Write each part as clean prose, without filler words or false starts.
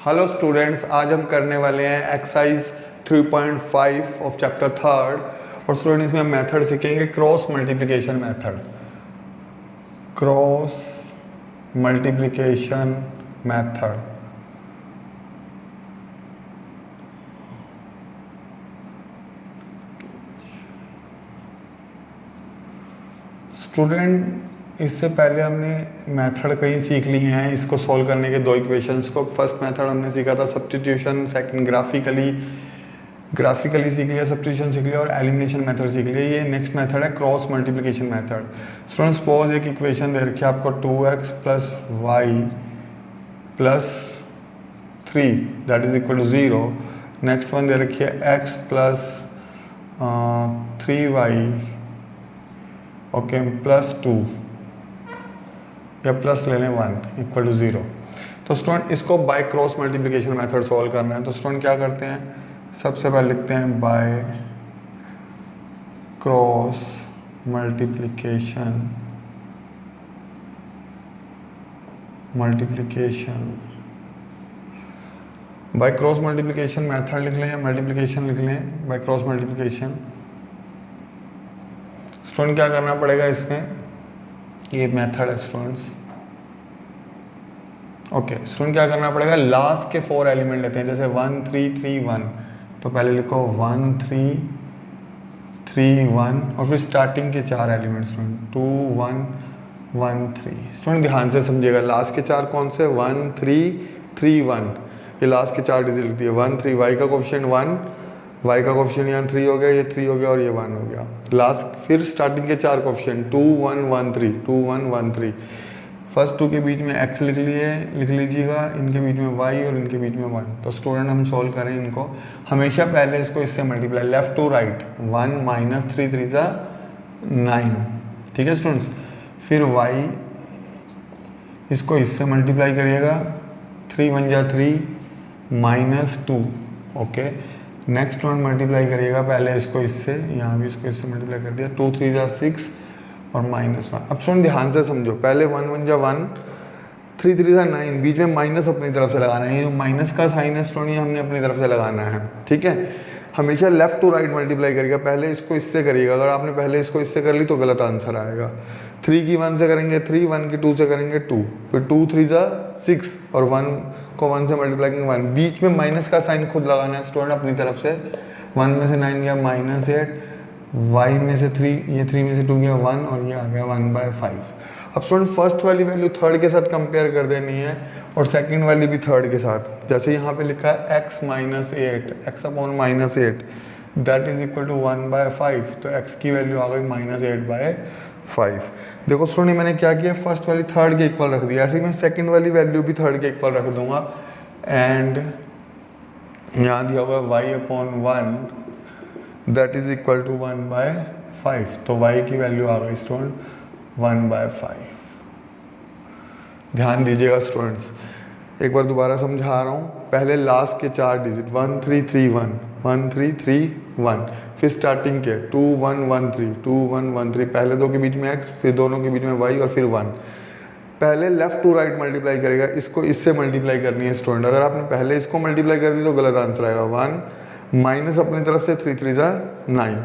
Hello students, आज हम करने वाले हैं एक्सरसाइज 3.5 ऑफ चैप्टर 3 और स्टूडेंट इसमें हम मेथड सीखेंगे cross multiplication method. Cross multiplication method student इससे पहले हमने मेथड कई सीख ली हैं इसको सॉल्व करने के दो इक्वेशंस को। फर्स्ट मेथड हमने सीखा था सब्स्टिट्यूशन, सेकंड ग्राफिकली सीख लिया, सब्स्टिट्यूशन सीख लिया और एलिमिनेशन मेथड सीख लिया। ये नेक्स्ट मेथड है cross multiplication method. Student suppose एक इक्वेशन दे रखी है आपको 2x + y + 3 that is equal to 0। Next one दे रखी है x + 3y ओके +2 या प्लस ले लें 1 इक्वल टू 0। तो स्टूडेंट इसको bye cross multiplication method solve करना है। तो स्टूडेंट क्या करते हैं, सबसे पहले लिखते हैं bye cross multiplication bye cross multiplication method लिख लें या मल्टीप्लिकेशन लिख लें बाय क्रॉस मल्टीप्लिकेशन। स्टूडेंट क्या करना पड़ेगा इसमें, ये मेथड है स्टूडेंट्स। ओके स्टूडेंट क्या करना पड़ेगा, लास्ट के 4 एलिमेंट लेते हैं जैसे 1 3 3 1। तो पहले लिखो 1 3 3 1 और फिर स्टार्टिंग के 4 एलिमेंट स्टूडेंट 2 1 1 3। स्टूडेंट ध्यान से समझिएगा, लास्ट के 4 कौन से 1 3 3 1, ये लास्ट के 4 डिजिट लिख दिए। 1 3 y का कोफिशिएंट 1, y का कोफिशिएंट यहाँ 3 हो गया, ये 3 हो गया और ये 1 हो गया। लास्ट फिर स्टार्टिंग के 4 कोफिशिएंट 2 1 1 3 2 1 1 3। फर्स्ट 2 के बीच में x लिख लीजिएगा, इनके बीच में y और इनके बीच में 1। तो स्टूडेंट हम सॉल्व करें इनको, हमेशा पहले इसको इससे मल्टीप्लाई लेफ्ट टू राइट 1 - 3 3 9। ठीक है स्टूडेंट्स, फिर y इसको इससे मल्टीप्लाई करिएगा 3 1 जा 3 -2 ओके। नेक्स्ट स्टूडेंट मल्टीप्लाई करिएगा पहले इसको इससे, यहाँ भी इसको इससे मल्टीप्लाई कर दिया 2 3 जा 6 और -1। अब स्टूडेंट ध्यान से समझो, पहले 1 1 जा 1 3 3 जा 9, बीच में माइनस अपनी तरफ से लगाना है। ये जो माइनस का साइन है स्टूडेंट ये हमने अपनी तरफ से लगाना है। ठीक है, हमेशा लेफ्ट टू राइट मल्टीप्लाई करिएगा, पहले इसको इससे करिएगा। अगर आपने पहले इसको इससे कर ली तो गलत आंसर आएगा। 3 की 1 से करेंगे 3, 1 की 2 से करेंगे 2, फिर 2 3 जा 6 और 1 को 1 से मल्टीप्लाई करेंगे 1। बीच में माइनस का साइन खुद लगाना है स्टूडेंट अपनी तरफ से। 1 में से 9 गया -8, y में से 3, ये 3 में से 2 गया 1 और ये आ गया 1/5। अब स्टूडेंट फर्स्ट वाली वैल्यू थर्ड के साथ कंपेयर कर देनी है और सेकंड वाली भी थर्ड के साथ। जैसे यहाँ पे लिखा है x - 8 x/-8 that is equal to 1/5। तो x की वैल्यू आ गई -8/5। देखो स्टूडेंट मैंने क्या किया, फर्स्ट वाली थर्ड के इक्वल रख दिया, ऐसे ही मैं सेकंड वाली वैल्यू भी थर्ड के इक्वल रख दूंगा। एंड यहाँ दिया हुआ y/1 that is equal to 1/5। तो y की वैल्यू आ गई स्टूडेंट 1/5। ध्यान दीजिएगा स्टूडेंट्स, एक बार दोबारा समझा रहा हूँ। पहले लास्ट के 4 डिजिट 1 3 3 1 1 3 3 1, फिर स्टार्टिंग के 2 1 1 3 2 1 1 3, पहले 2 के बीच में x, फिर दोनों के बीच में y और फिर 1। पहले लेफ्ट टू राइट मल्टीप्लाई करेगा, इसको इससे मल्टीप्लाई करनी है स्टूडेंट। अगर आपने पहले इसको मल्टीप्लाई कर दी तो गलत आंसर आएगा। 1 माइनस अपनी तरफ से 3 3 जा 9,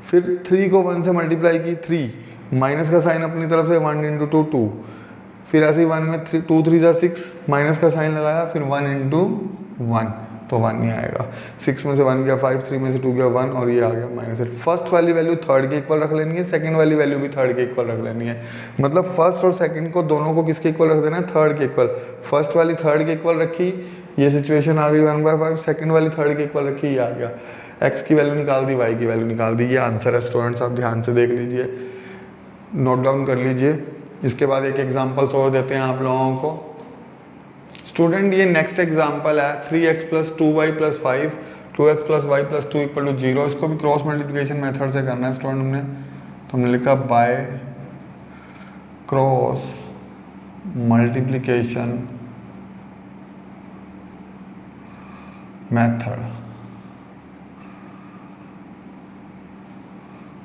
फिर 3 को 1 से मल्टीप्लाई की 3, माइनस का साइन अपनी तरफ से 1 × 2 2, फिर ऐसे ही 1 में 2 3 जा 6, माइनस का साइन लगाया, फिर 1 × 1 तो 1 नहीं आएगा। 6 में से 1 गया 5, 3 में से 2 गया 1 और ये आ गया -8। फर्स्ट वाली वैल्यू थर्ड के इक्वल रख लेनी है, सेकंड वाली वैल्यू भी थर्ड के इक्वल रख लेनी है। मतलब फर्स्ट और सेकंड को दोनों को किसके इक्वल रख देना है, थर्ड के इक्वल। फर्स्ट वाली थर्ड के इक्वल रखी, ये सिचुएशन आ गई 1/5। सेकंड वाली थर्ड के इक्वल रखी, ये आ गया। x की वैल्यू निकाल दी, y की वैल्यू निकाल दी, ये आंसर है स्टूडेंट्स। आप ध्यान से देख लीजिए, नोट डाउन कर लीजिए। इसके बाद एक एग्जाम्पल्स और देते हैं आप लोगों को। स्टूडेंट ये नेक्स्ट एग्जाम्पल है 3x + 2y + 5 2x + y + 2 = 0। इसको भी क्रॉस मल्टीप्लिकेशन मेथड से करना है स्टूडेंट हमने। तो हमने लिखा bye cross multiplication method.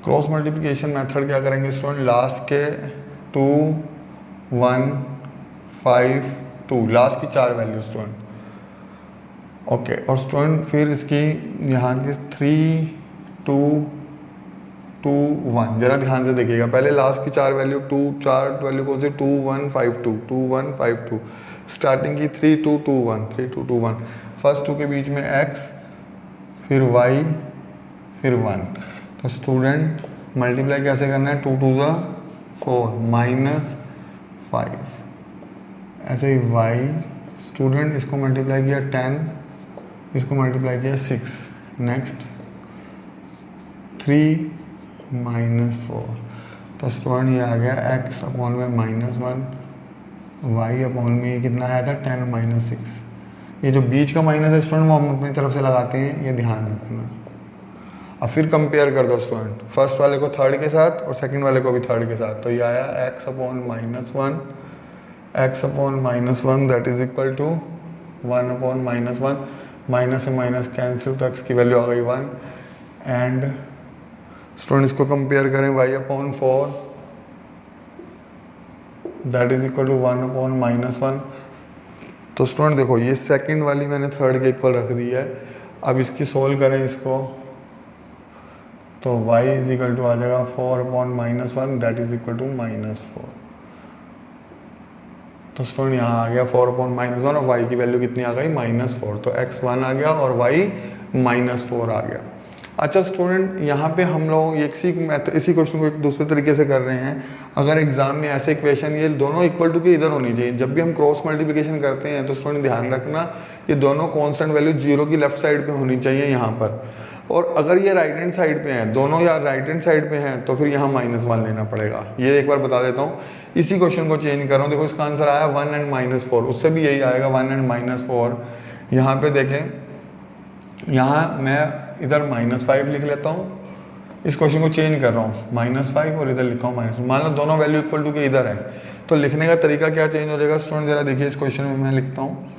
Cross multiplication method क्या करेंगे स्टूडेंट, लास्ट के 2 1 5 2 लास्ट की 4 वैल्यू स्टूडेंट ओके और स्टूडेंट फिर इसकी यहाँ की 3 2 2 1 जरा ध्यान से देखिएगा, पहले लास्ट की 4 वैल्यू 4 वैल्यू कौन सी 2 1 5 2 2 1 5 2, स्टार्टिंग की 3 2 2 1 3 2 2 1, फर्स्ट 2 के बीच में x फिर y फिर 1। तो स्टूडेंट मल्टीप्लाई कैसे करना है, 2 2 ज़ा 4 माइनस 5, ऐसे ही y स्टूडेंट इसको मल्टीप्लाई किया 10, इसको मल्टीप्लाई किया 6, नेक्स्ट 3 माइनस 4। तो स्टूडेंट ये आ गया x अपॉन में -1, y अपॉन में ये कितना आया था 10 माइनस 6। ये जो बीच का माइनस है स्टूडेंट वो हम अपनी तरफ से लगाते हैं, ये ध्यान रखना। अब फिर कंपेयर कर दो स्टूडेंट, फर्स्ट वाले को थर्ड के साथ और सेकंड वाले को भी थर्ड के साथ। तो ये आया x upon -1, x upon -1 that is equal to 1 upon -1, minus से माइनस कैंसिल तो x की वैल्यू आ गई 1। एंड स्टूडेंट इसको कंपेयर करें y upon 4 that is equal to 1 upon -1। तो स्टूडेंट देखो ये सेकंड वाली मैंने थर्ड के इक्वल रख दी है। अब इसकी सोल्व करें इसको, तो y इज इक्वल टू आ जाएगा 4 upon -1 that is equal to -4। तो स्टूडेंट यहाँ आ गया 4 अपॉन -1 और y की वैल्यू कितनी आ गई -4। तो x 1 आ गया और y -4 आ गया। अच्छा स्टूडेंट यहाँ पे हम लोग इसी क्वेश्चन को एक दूसरे तरीके से कर रहे हैं। अगर एग्जाम में ऐसे इक्वेशन ये दोनों इक्वल टू के इधर होनी चाहिए, जब भी हम क्रॉस मल्टीप्लिकेशन करते हैं तो स्टूडेंट ध्यान रखना ये दोनों कांस्टेंट वैल्यू 0 की लेफ्ट साइड पे होनी चाहिए यहाँ पर। और अगर ये राइट हैंड साइड पे हैं दोनों, या राइट हैंड साइड पे हैं तो फिर यहाँ -1 लेना पड़ेगा। ये एक बार बता देता हूँ, इसी क्वेश्चन को चेंज कर रहा हूँ। देखो इसका आंसर आया 1 एंड -4, उससे भी यही आएगा 1 एंड -4। यहाँ पे देखें, यहाँ मैं इधर -5 लिख लेता हूँ, इस क्वेश्चन को चेंज कर रहा हूँ -5 और इधर लिखा हूँ -1। मान लो दोनों वैल्यू इक्वल टू के इधर है, तो लिखने का तरीका क्या चेंज हो जाएगा स्टूडेंट, जरा देखिए इस क्वेश्चन में मैं लिखता हूँ।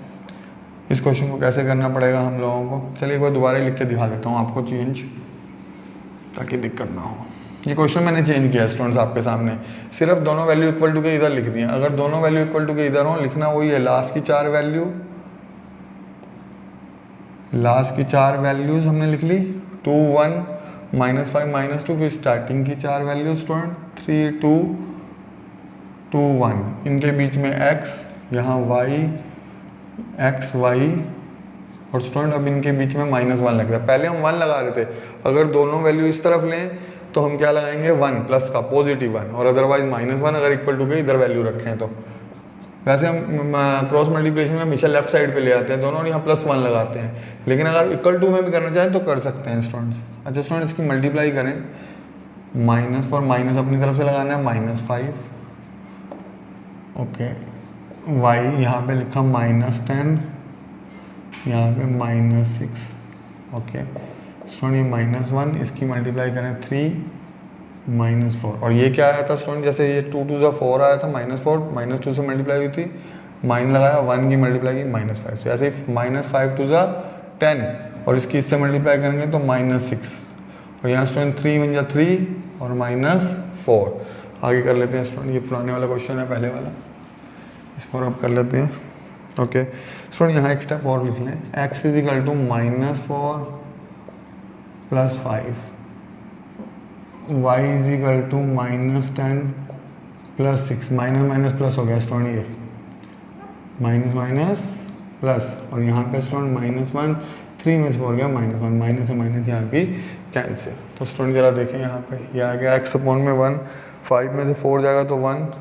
इस क्वेश्चन को कैसे करना पड़ेगा हम लोगों को, चलिए एक बार दोबारा लिख के दिखा देता हूँ आपको चेंज, ताकि दिक्कत ना हो। ये क्वेश्चन मैंने चेंज किया स्टूडेंट्स आपके सामने, सिर्फ दोनों वैल्यू इक्वल टू के इधर लिख दिए। अगर दोनों वैल्यू इक्वल टू के इधर हो, लिखना वही है लास्ट की 4 वैल्यू, लास्ट की 4 वैल्यूज हमने लिख ली 2 1 -5 -2, फिर स्टार्टिंग की 4 वैल्यू स्टूडेंट 3 2 2 1, इनके बीच में x, यहाँ y x y, और स्टूडेंट अब इनके बीच में -1 लगता है। पहले हम 1 लगा रहे थे, अगर दोनों वैल्यू इस तरफ लें तो हम क्या लगाएंगे 1 प्लस का पॉजिटिव 1, और अदरवाइज -1 अगर इक्वल टू के इधर वैल्यू रखें तो। वैसे हम क्रॉस मल्टीप्लिकेशन में हमेशा लेफ्ट साइड पे ले आते हैं दोनों, यहाँ +1 लगाते हैं, लेकिन अगर इक्वल टू में भी करना चाहें तो कर सकते हैं स्टूडेंट्स। अच्छा स्टूडेंट इसकी मल्टीप्लाई करें, -4 माइनस अपनी तरफ से लगाना है -5, ओके, y यहाँ पे लिखा -10, यहाँ पे -6, ओके स्टूडेंट ये -1, इसकी मल्टीप्लाई करें 3 -4, और ये क्या आया था स्टूडेंट, जैसे ये 2 2 4 आया था -4, -2 से मल्टीप्लाई हुई थी, माइन लगाया 1 की मल्टीप्लाई की -5 से, ऐसे ही -5 2 10, और इसकी इससे मल्टीप्लाई करेंगे तो -6, और यहाँ स्टूडेंट 3 1 3 और -4। आगे कर लेते हैं स्टूडेंट, ये पुराने वाला क्वेश्चन है पहले वाला, इसको अब कर लेते हैं। ओके स्टूडेंट यहाँ एक स्टेप और लिख लें, x is equal to -4 + 5, y is equal to -10 + 6, minus minus plus हो गया स्टूडेंट, ये माइनस माइनस प्लस, और यहाँ पे स्टूडेंट -1 3 में से 4 गया -1, माइनस से माइनस यहाँ भी कैंसिल। तो स्टूडेंट जरा देखें यहाँ पे, ये आ गया x अपॉन में 1, 5 में से 4 जाएगा तो 1,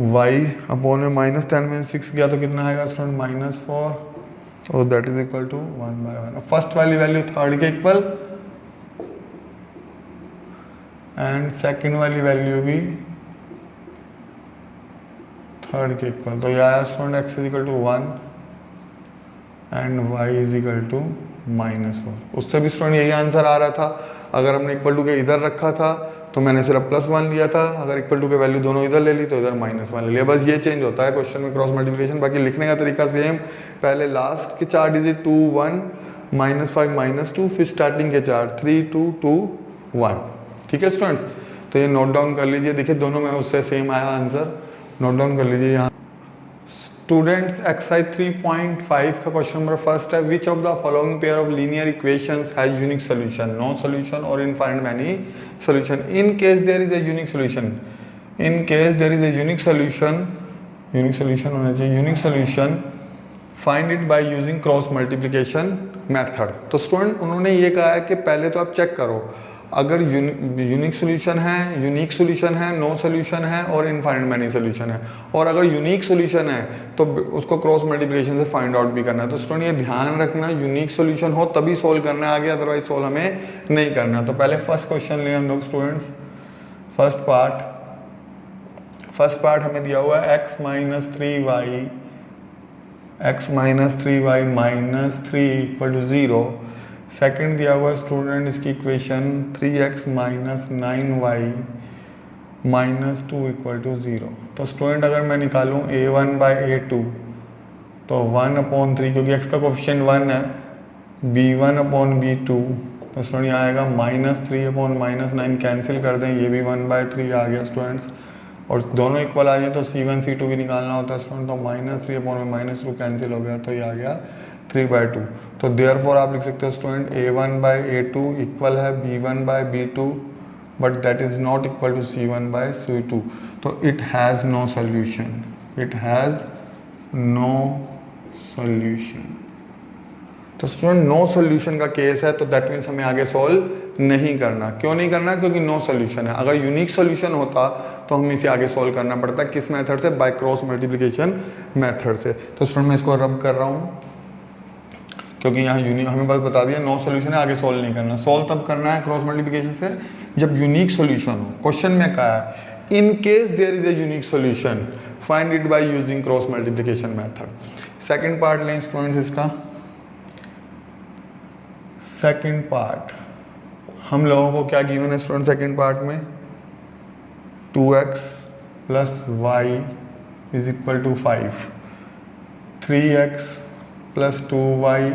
y अपॉन में -10 में 6 गया तो कितना आएगा स्टूडेंट -4, और that is equal to 1/1। First वाली वैल्यू थर्ड के इक्वल एंड सेकंड वाली वैल्यू भी थर्ड के इक्वल। तो यह आया student x is equal to 1 and y is equal to -4। उससे भी स्टूडेंट यही आंसर आ रहा था, अगर हमने इक्वल टू के इधर रखा था तो मैंने सिर्फ +1 लिया था, अगर इक्वल टू के वैल्यू दोनों इधर ले ली तो इधर -1 ले लिया। बस ये चेंज होता है क्वेश्चन में क्रॉस मल्टीप्लिकेशन, बाकी लिखने का तरीका सेम, पहले लास्ट के 4 डिजिट 2 1 -5 -2, फिर स्टार्टिंग के 4 3 2 2 1। ठीक है स्टूडेंट्स, तो ये नोट डाउन कर लीजिए, देखिए दोनों में उससे सेम आया आंसर, नोट डाउन कर लीजिए। यहाँ स्टूडेंट्स एक्सरसाइज 3.5 का क्वेश्चन नंबर फर्स्ट है, which of the following pair of linear equations has unique solution, no solution और infinite many solution. In case there is a unique solution, in case there is a unique solution होना चाहिए, unique solution find it by using cross multiplication method. तो student उन्होंने ये कहा है कि पहले तो आप चेक करो अगर यूनिक सॉल्यूशन है, यूनिक सॉल्यूशन है, नो सॉल्यूशन है और इनफाइनाइट मैनी सॉल्यूशन है, और अगर यूनिक सॉल्यूशन है तो उसको क्रॉस मल्टीप्लिकेशन से फाइंड आउट भी करना है। तो स्टूडेंट ये ध्यान रखना, यूनिक सॉल्यूशन हो तभी सोल्व करना है आगे, अदरवाइज सोल्व हमें नहीं करना। तो पहले फर्स्ट क्वेश्चन लें हम लोग स्टूडेंट्स। फर्स्ट पार्ट हमें दिया हुआ है x minus 3y minus 3 equal to 0। Second दिया हुआ स्टूडेंट इसकी equation 3x minus 9y minus 2 equal to 0। तो स्टूडेंट अगर मैं निकालूँ a1 बाई a2 तो 1/3, क्योंकि x का कोफिशिएंट 1 है, b1/b2 तो स्टूडेंट यहाँ आएगा -3/-9 कैंसिल कर दें, ये भी 1/3 आ गया स्टूडेंट्स, और दोनों इक्वल आ जाए तो c1 c2 भी निकालना होता है स्टूडेंट, तो -3/-2 कैंसिल हो गया तो ये आ गया 3/2। तो देयरफॉर आप लिख सकते हो स्टूडेंट a1/a2 इक्वल है b1/b2 but that is not equal to c1/c2, तो it has no solution, it has no solution. तो स्टूडेंट नो सॉल्यूशन का केस है तो दैट मीन्स हमें आगे सॉल्व नहीं करना। क्यों नहीं करना? क्योंकि नो सॉल्यूशन है। अगर यूनिक सॉल्यूशन होता तो हमें इसे आगे सॉल्व करना पड़ता, किस मेथड से? बाय क्रॉस मल्टीप्लिकेशन मेथड से। तो स्टूडेंट मैं इसको रब कर रहा हूँ क्योंकि यहाँ यूनिक हमें बस बता दिया नो सॉल्यूशन है, आगे सॉल्व नहीं करना। सॉल्व तब करना है क्रॉस मल्टीप्लिकेशन से जब यूनिक सॉल्यूशन हो। क्वेश्चन में कहा है in case there is a unique solution find it by using cross multiplication method. Second part लें स्टूडेंट्स इसका। सेकंड पार्ट हम लोगों को क्या गिवन है स्टूडेंट? सेकंड पार्ट में 2x plus Y is equal to 5, 3x plus 2y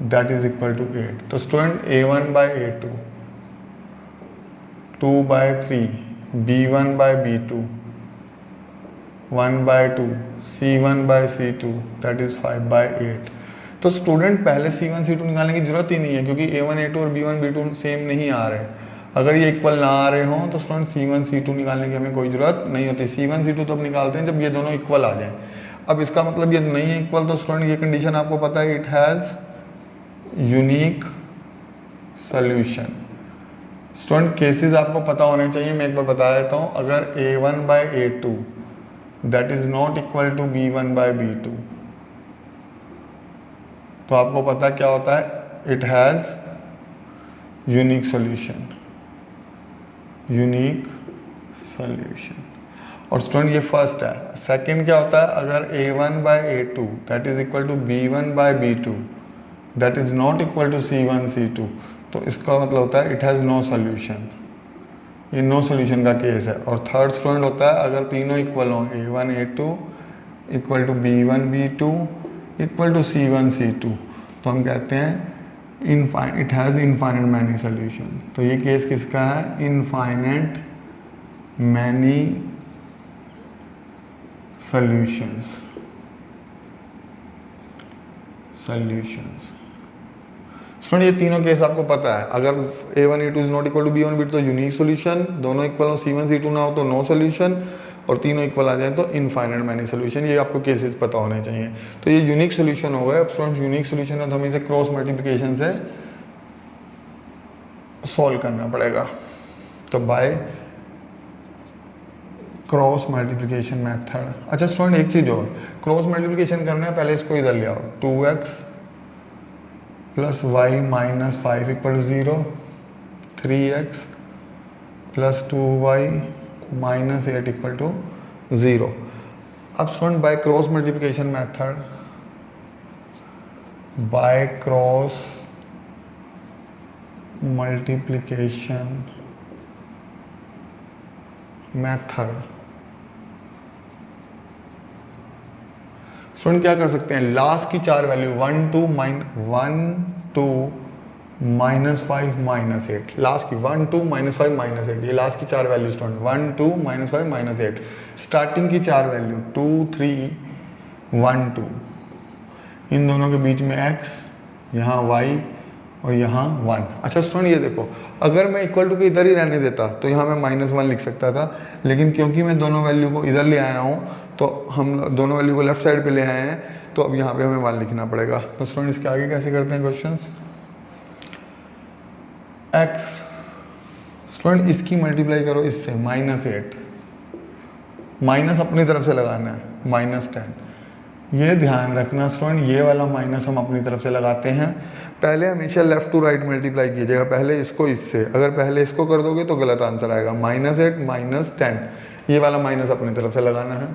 that is equal to 8। तो student a1/a2, 2/3, b1/b2, 1/2, c1/c2 that is 5/8। तो स्टूडेंट पहले c1 c2 निकालने की जरूरत ही नहीं है क्योंकि a1 a2 और b1 b2 सेम नहीं आ रहे। अगर ये इक्वल ना आ रहे हों तो स्टूडेंट c1 c2 निकालने की हमें कोई ज़रूरत नहीं होती। c1 c2 तो अब निकालते हैं जब ये दोनों इक्वल आ जाएं। अब इसका मतलब ये नहीं है इक्वल, तो स्टूडेंट ये कंडीशन आपको पता है, it has unique solution. Student cases आपको पता होने चाहिए, मैं एक बार बता देता हूँ। अगर a1/a2 that is not equal to b1/b2 तो आपको पता क्या होता है? It has unique solution, unique solution. और स्टूडेंट ये फर्स्ट है। सेकंड क्या होता है? अगर a1/a2 that is equal to b1/b2 that is not equal to c1 c2 तो इसका मतलब होता है इट हैज़ नो सॉल्यूशन, ये नो सॉल्यूशन का केस है। और थर्ड स्टूडेंट होता है अगर तीनों इक्वल हों, a1 a2 equal to b1 b2 equal to c1 c2 तो हम कहते हैं it has infinite many solution. तो ये केस किसका है? Infinite many solutions. स्टूडेंट ये तीनों केस आपको पता है। अगर a1 a2 is not equal to b1 b2 तो यूनिक सॉल्यूशन, दोनों इक्वल हो c1 c2 ना हो तो नो सॉल्यूशन, और तीनों इक्वल आ जाए तो इनफाइनाइट मैनी सॉल्यूशन। ये आपको केसेस पता होने चाहिए। तो ये यूनिक सॉल्यूशन हो गए। अब स्टूडेंट्स यूनिक सॉल्यूशन है तो हमें इसे क्रॉस मल्टीप्लिकेशन से सॉल्व करना पड़ेगा। तो बाय क्रॉस मल्टीप्लिकेशन मेथड। अच्छा स्टूडेंट एक चीज़ और, क्रॉस मल्टीप्लिकेशन करना है पहले इसको इधर ले आओ, 2x plus Y minus 5 equal to 0, 3x plus 2y minus 8 equal to 0। अब student by cross multiplication method, by cross multiplication method student क्या कर सकते हैं? लास्ट की चार वैल्यू 1 2 -5 -8, लास्ट की 1 2 -5 -8, ये लास्ट की चार वैल्यू स्टूडेंट 1 2 -5 -8। स्टार्टिंग की चार वैल्यू 2 3 1 2, इन दोनों के बीच में x, यहाँ y और यहाँ 1। अच्छा स्टूडेंट ये देखो, अगर मैं इक्वल टू के इधर ही रहने देता तो यहाँ मैं -1 लिख सकता था, लेकिन क्योंकि मैं दोनों वैल्यू को इधर ले आया हूँ तो हम दोनों वैल्यू को लेफ्ट साइड पे ले आए हैं, तो अब यहाँ पे हमें 1 लिखना पड़ेगा। तो स्टूडेंट इसके आगे कैसे करते हैं क्वेश्चंस। x, स्टूडेंट इसकी मल्टीप्लाई करो इससे, -8, माइनस अपनी तरफ से लगाना है, -10। ये ध्यान रखना स्टूडेंट, ये वाला माइनस हम अपनी तरफ से लगाते हैं। पहले हमेशा लेफ्ट टू राइट मल्टीप्लाई कीजिएगा, पहले इसको इससे, अगर पहले इसको कर दोगे तो गलत आंसर आएगा। -8 -10, ये वाला माइनस अपनी तरफ से लगाना है।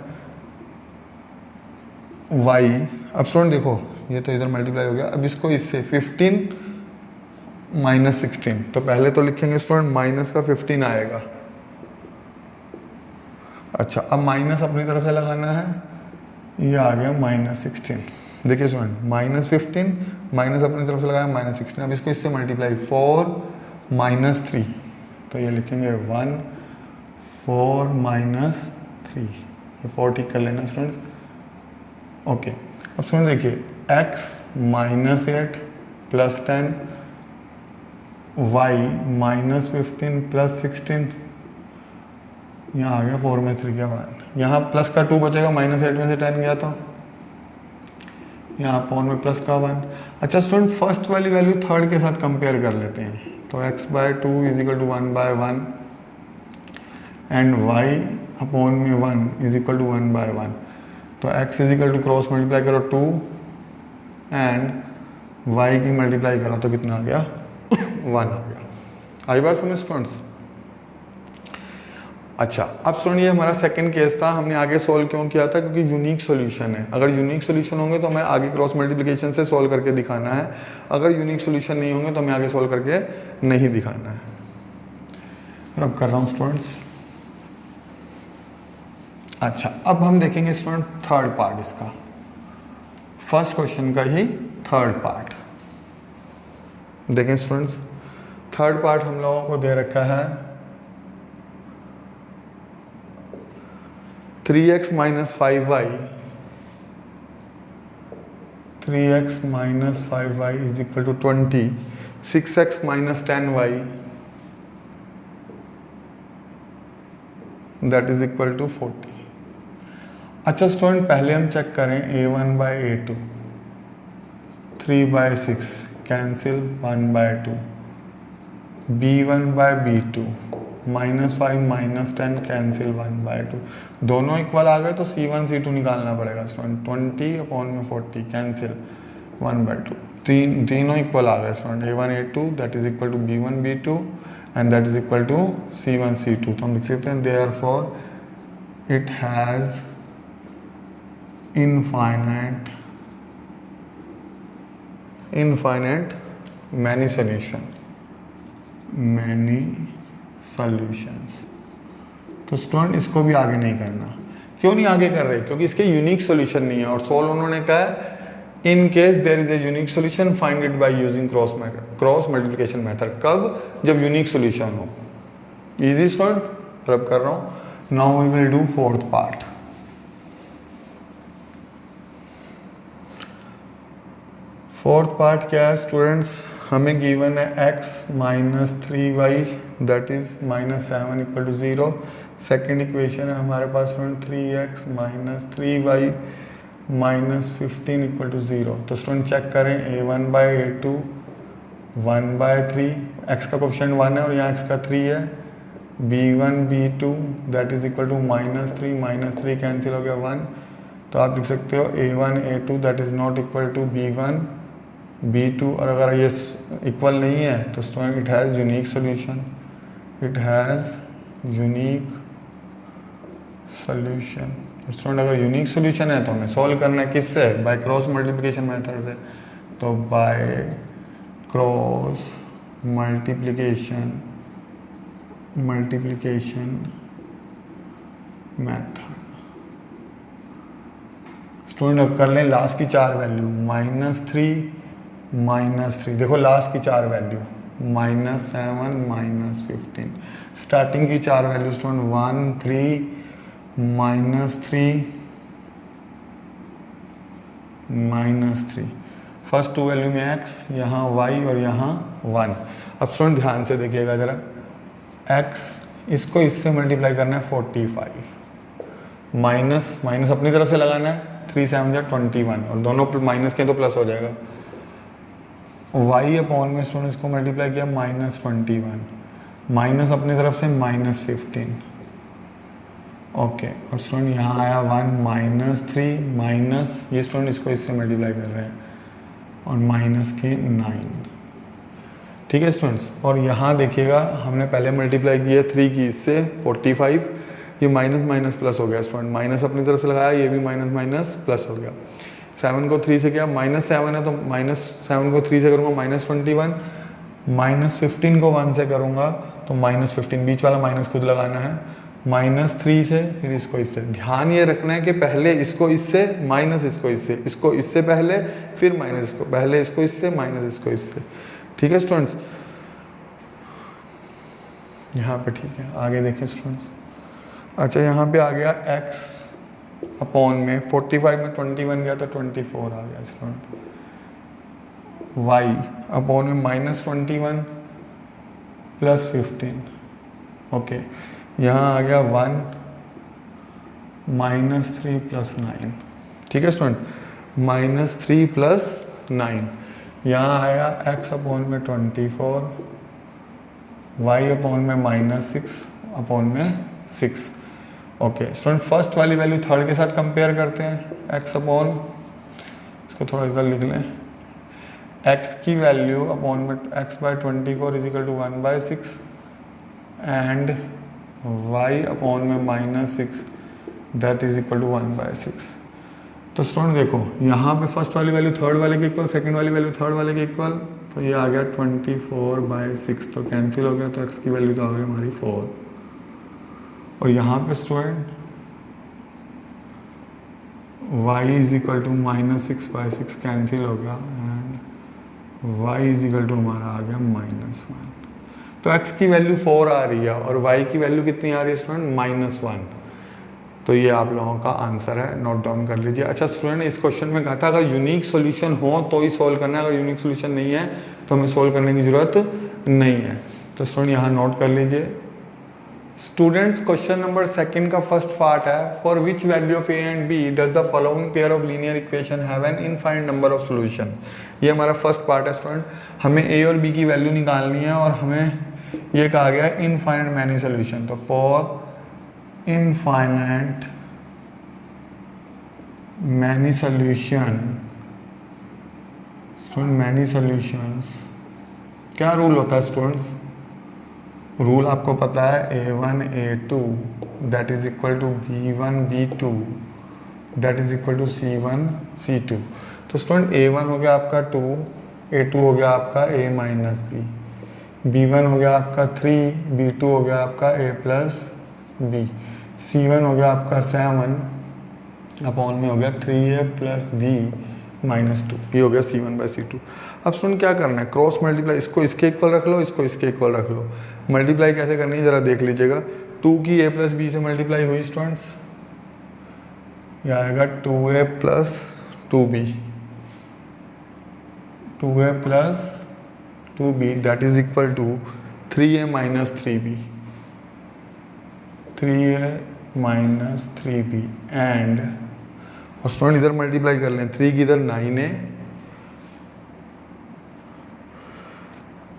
y, अब स्टूडेंट देखो ये तो इधर मल्टीप्लाई हो गया, अब इसको इससे 15 -16, तो पहले तो लिखेंगे स्टूडेंट माइनस का 15 आएगा। अच्छा अब माइनस अपनी तरफ से लगाना है, ये आ गया -16। देखिए स्टूडेंट -15 माइनस अपनी तरफ से लगाया -16, अब इसको इससे मल्टीप्लाई 4 -3, तो ये लिखेंगे 1 4 -3, ये 4 ठीक कर लेना स्टूडेंट्स। ओके अब स्टूडेंट देखिए x -8 + 10, y -15 + 16, यहाँ आ गया 4 में 3 गया 1, यहाँ प्लस का 2 बचेगा, -8 में से 10 गया तो यहाँ अपॉन में प्लस का 1। अच्छा स्टूडेंट फर्स्ट वाली वैल्यू थर्ड के साथ कंपेयर कर लेते हैं, तो x/2 = 1/1 एंड y अपॉन में 1 = 1/1, तो x = क्रॉस मल्टीप्लाई करो 2 एंड y की मल्टीप्लाई करो तो कितना आ गया 1 आ गया। आई बात समझ स्टूडेंट्स। अच्छा अब स्टूडेंट ये हमारा सेकंड केस था, हमने आगे सोल्व क्यों किया था, क्योंकि यूनिक सॉल्यूशन है। अगर यूनिक सॉल्यूशन होंगे तो हमें आगे क्रॉस मल्टीप्लिकेशन से सोल्व करके दिखाना है, अगर यूनिक सॉल्यूशन नहीं होंगे तो हमें आगे सोल्व करके नहीं दिखाना है। अब कर रहा हूँ स्टूडेंट्स। अच्छा अब हम देखेंगे स्टूडेंट थर्ड पार्ट इसका, फर्स्ट क्वेश्चन का ही थर्ड पार्ट देखें स्टूडेंट्स। थर्ड पार्ट हम लोगों को दे रखा है 3x - 5y, 3x - 5y = 20, 6x - 10y that is equal to 40। अच्छा स्टूडेंट पहले हम चेक करें a1/a2, 3/6 कैंसिल 1/2, b1/b2 -5 - 10 कैंसिल 1/2, दोनों इक्वल आ गए तो c1 c2 निकालना पड़ेगा स्टूडेंट, 20/40 कैंसिल 1/2, तीनों इक्वल आ गए student, a1 a2 that is equal to b1 b2 and that is equal to c1 c2। तो हम लिख सकते हैं therefore it has infinite many solutions. तो स्टूडेंट इसको भी आगे नहीं करना, क्यों नहीं आगे कर रहे, क्योंकि इसके यूनिक सॉल्यूशन नहीं है, और सोल्व उन्होंने कहा है in case there is a unique solution find it by using cross multiplication method. कब, जब यूनिक सॉल्यूशन हो। इजी स्टूडेंट, रब कर रहा हूँ। Now we will do fourth part. Fourth part क्या है स्टूडेंट्स, हमें गिवन है x - 3y that is -7 = 0। Second equation है हमारे पास 3x - 3y -15 = 0। तो स्टूडेंट चेक करें a1/a2 1/3, x का कोफिशिएंट 1 है और यहाँ x का 3 है, b1 b2 that is equal to -3 -3 cancel हो गया 1। तो आप लिख सकते हो a1 a2 that is not equal to b1 b2, और अगर ये इक्वल नहीं है तो student it has unique solution, it has unique solution. Student अगर यूनिक सॉल्यूशन है तो हमें सॉल्व करना है किससे, बाय क्रॉस मल्टीप्लिकेशन मेथड से। तो bye cross multiplication method. Student अब कर लें लास्ट की 4 वैल्यू, -3 देखो लास्ट की 4 वैल्यू -7 -15, स्टार्टिंग की 4 value student 1 3 -3 -3। First two value में x, यहाँ y और यहाँ 1। अब स्टूडेंट ध्यान से देखिएगा ज़रा, x इसको इससे मल्टीप्लाई करना है 45, माइनस माइनस अपनी तरफ से लगाना है, 3 7 जा 21 और दोनों माइनस के तो प्लस हो जाएगा। y अपॉन में स्टूडेंट इसको मल्टीप्लाई किया -21, माइनस अपनी तरफ से -15। ओके, और स्टूडेंट यहाँ आया 1 -3 माइनस, ये स्टूडेंट इसको इससे मल्टीप्लाई कर रहे हैं और माइनस के 9। ठीक है स्टूडेंट्स, और यहाँ देखिएगा हमने पहले मल्टीप्लाई किया 3 की इससे 45, ये माइनस माइनस प्लस हो गया स्टूडेंट, माइनस अपनी तरफ से लगाया, ये भी माइनस माइनस प्लस हो गया। 7 को 3 से किया -7 है तो -7 को 3 से करूँगा -21, -15 को 1 से करूँगा तो -15, बीच वाला माइनस खुद लगाना है, -3 से फिर इसको इससे। ध्यान ये रखना है कि पहले इसको इससे माइनस इसको इससे पहले, फिर माइनस इसको पहले, इसको इससे माइनस इसको इससे। ठीक है स्टूडेंट्स, यहाँ पे ठीक है, आगे देखें स्टूडेंट्स। अच्छा, यहाँ पे आ गया x अपॉन में 45 में 21 गया तो 24 आ गया स्टूडेंट, y अपॉन में -21 प्लस 15। ओके, यहाँ आ गया 1 -3 प्लस 9। ठीक है स्टूडेंट, -3 प्लस 9। यहाँ आया x अपॉन में 24, y अपॉन में -6 अपॉन में 6। ओके स्टूडेंट, फर्स्ट वाली वैल्यू थर्ड के साथ कंपेयर करते हैं। x अपॉन, इसको थोड़ा इधर लिख लें, x की वैल्यू अपॉन में x/24 equal to 1/6 and y upon में -6 दैट इज इक्वल टू 1/6। तो स्टूडेंट देखो, यहाँ पे फर्स्ट वाली वैल्यू थर्ड वाले के इक्वल, सेकंड वाली वैल्यू थर्ड वाले के इक्वल, तो ये आ गया 24/6, तो कैंसिल हो गया, तो x की वैल्यू तो आ गई हमारी 4। और यहाँ पे student y is equal to -6/6 cancel हो गया and y is equal to हमारा आ गया -1। तो x की वैल्यू 4 आ रही है और y की वैल्यू कितनी आ रही है स्टूडेंट, -1। तो ये आप लोगों का आंसर है, नोट डाउन कर लीजिए। अच्छा स्टूडेंट, इस क्वेश्चन में कहा था अगर यूनिक सॉल्यूशन हो तो ही सोल्व करना है, अगर यूनिक सॉल्यूशन नहीं है तो हमें सोल्व करने की ज़रूरत नहीं है। तो स्टूडेंट यहाँ नोट कर लीजिए। स्टूडेंट्स, क्वेश्चन नंबर सेकंड का फर्स्ट पार्ट है, for which value of a and b does the following pair of linear equation have an infinite number of solution. ये हमारा फर्स्ट पार्ट है स्टूडेंट, हमें ए और बी की वैल्यू निकालनी है और हमें ये कहा गया है इनफाइनाइट मैनी सॉल्यूशन। तो for infinite many solution, student many solutions, क्या रूल होता है स्टूडेंट्स? रूल आपको पता है, a1 a2 that is equal to b1 b2 that is equal to c1 c2। तो स्टूडेंट a1 हो गया आपका 2, a2 हो गया आपका a माइनस b, b1 हो गया आपका 3, b2 हो गया आपका a प्लस b, c1 हो गया आपका 7 अपॉन में हो गया 3a प्लस b माइनस 2, ये हो गया c1/c2। अब स्टूडेंट क्या करना है, क्रॉस मल्टीप्लाई, इसको इसके इक्वल रख लो, इसको इसके इक्वल रख लो। मल्टीप्लाई कैसे करनी है ज़रा देख लीजिएगा। 2 की a प्लस बी से मल्टीप्लाई हुई स्टूडेंट्स, यह आएगा 2a plus 2b, 2a plus 2b that is equal to 3a minus 3b, 3a minus 3b and, और स्टूडेंट इधर मल्टीप्लाई कर लें, 3 की इधर 9 है,